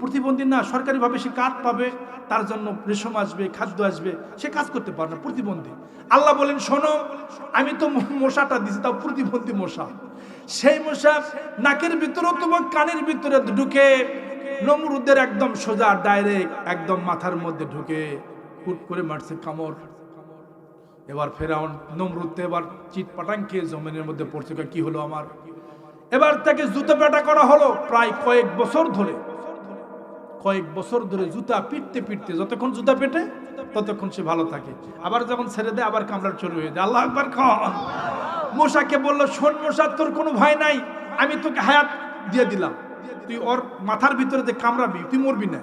S1: প্রতিবন্ধী না, সরকারি ভাবে সে কার্ড পাবে, তার জন্য রেশম আসবে, খাদ্য আসবে, সে কাজ করতে পারে না, প্রতিবন্ধী। আল্লাহ বলেন, শোনো, আমি তো মশাটা দিছি, তাও প্রতিবন্ধী মশা। সেই মশা নাকের ভিতরে অথবা কানের ভিতরে ঢুকে নমরুদের একদম সোজা ডাইরেক্ট একদম মাথার মধ্যে ঢুকে ফুট করে মারছে কামড়। এবার ফেরাউন নমরুদ এবার চিট পাটাং খেয়ে জমিনের মধ্যে পড়ছে, কি হলো আমার? এবার তাকে জুতা পেটা করা হলো। প্রায় কয়েক বছর ধরে জুতা পিটতে পিটতে, যতক্ষণ জুতা পেটে ততক্ষণ সে ভালো থাকে, আবার যখন ছেড়ে দেয় আবার কামড়ার শুরু হয়ে যায়। আল্লাহ আকবার খান। মশাকে বললো, শোন মশা, তোর কোনো ভয় নাই, আমি তোকে হায়াত দিয়ে দিলাম, তুই ওর মাথার ভিতরে যে কামড়াবি তুই মরবি না,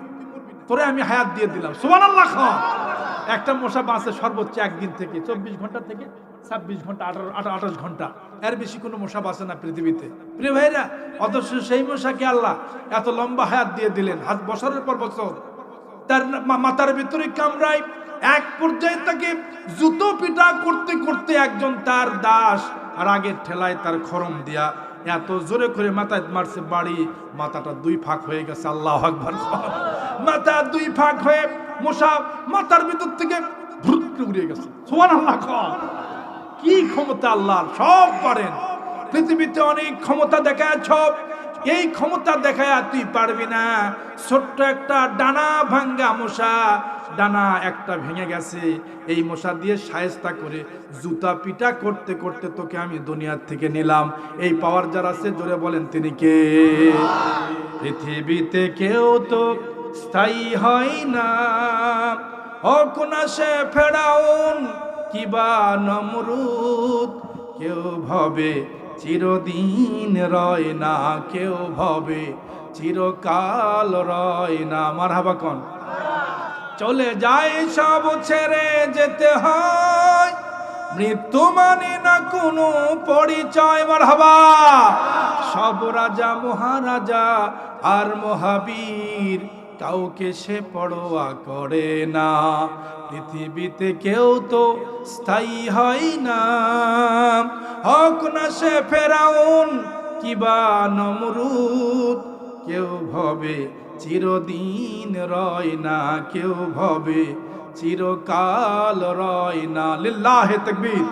S1: তোরে আমি হায়াত দিয়ে দিলাম। সুবহানাল্লাহ খান। একটা মশা বাঁচে সর্বোচ্চ একদিন থেকে 24 ঘন্টা থেকে 26 ঘন্টা, 28 ঘন্টা, এর বেশি কোনো মশা বাঁচে না পৃথিবীতে, প্রিয় ভাইরা। অথচ সেই মশাকে আল্লাহ এত লম্বা হায়াত দিয়ে দিলেন, বছরের পর বছর তার মাথার ভিতরে কামড়ায়। এক পর্যায়ে তাকে জুতো পিটা করতে করতে একজন তার দাস রাগের ঠেলায় তার খরম দিয়া এত জোরে করে মাথায় মারছে বাড়ি, মাথাটা 2 ভাগ হয়ে গেছে। আল্লাহু আকবার। মাথা 2 ভাগ হয়ে মশা মাথার ভিতর থেকে ভ্রুত করে উড়ে গেছে। সুবহানাল্লাহ। কি ক্ষমতা আল্লাহর, সব পারেন। পৃথিবীতে অনেক ক্ষমতা দেখাচ্ছ, এই ক্ষমতা দেখায় তুই পারবি না। ছোট্ট একটা ডানা ভাঙ্গা মশা, ডানা একটা ভেঙে গেছে, এই মশা দিয়ে শায়েস্তা করে জুতা পিটা করতে করতে তোকে আমি দুনিয়ার থেকে নিলাম। এই পাওয়ার যার আছে জোরে বলেন তিনি কে? পৃথিবীতে কেউ তো স্থায়ী হয় না, হোক না সে ফেরাউন কিবা নমরুদ, কেউ ভাবে চিরদিন রয় না, কেউ ভাবে চিরকাল রয় না। মারহাবা কোন। চলে যায় সব ছেড়ে যেতে হয়, মৃত্যু মানে না কোনো পরিচয়। মারহাবা। সব রাজা মহারাজা আর মহাবীর, কাউকে সে পরোয়া করে না। পৃথিবীতে কেউ তো স্থায়ী হয় না, হোক না সে ফেরাউন কিবা নমরুদ, কেউ ভাবে চিরদিন রয় না, কেউ ভাবে চিরকাল রয় না। লিল্লাহে তাকবীর।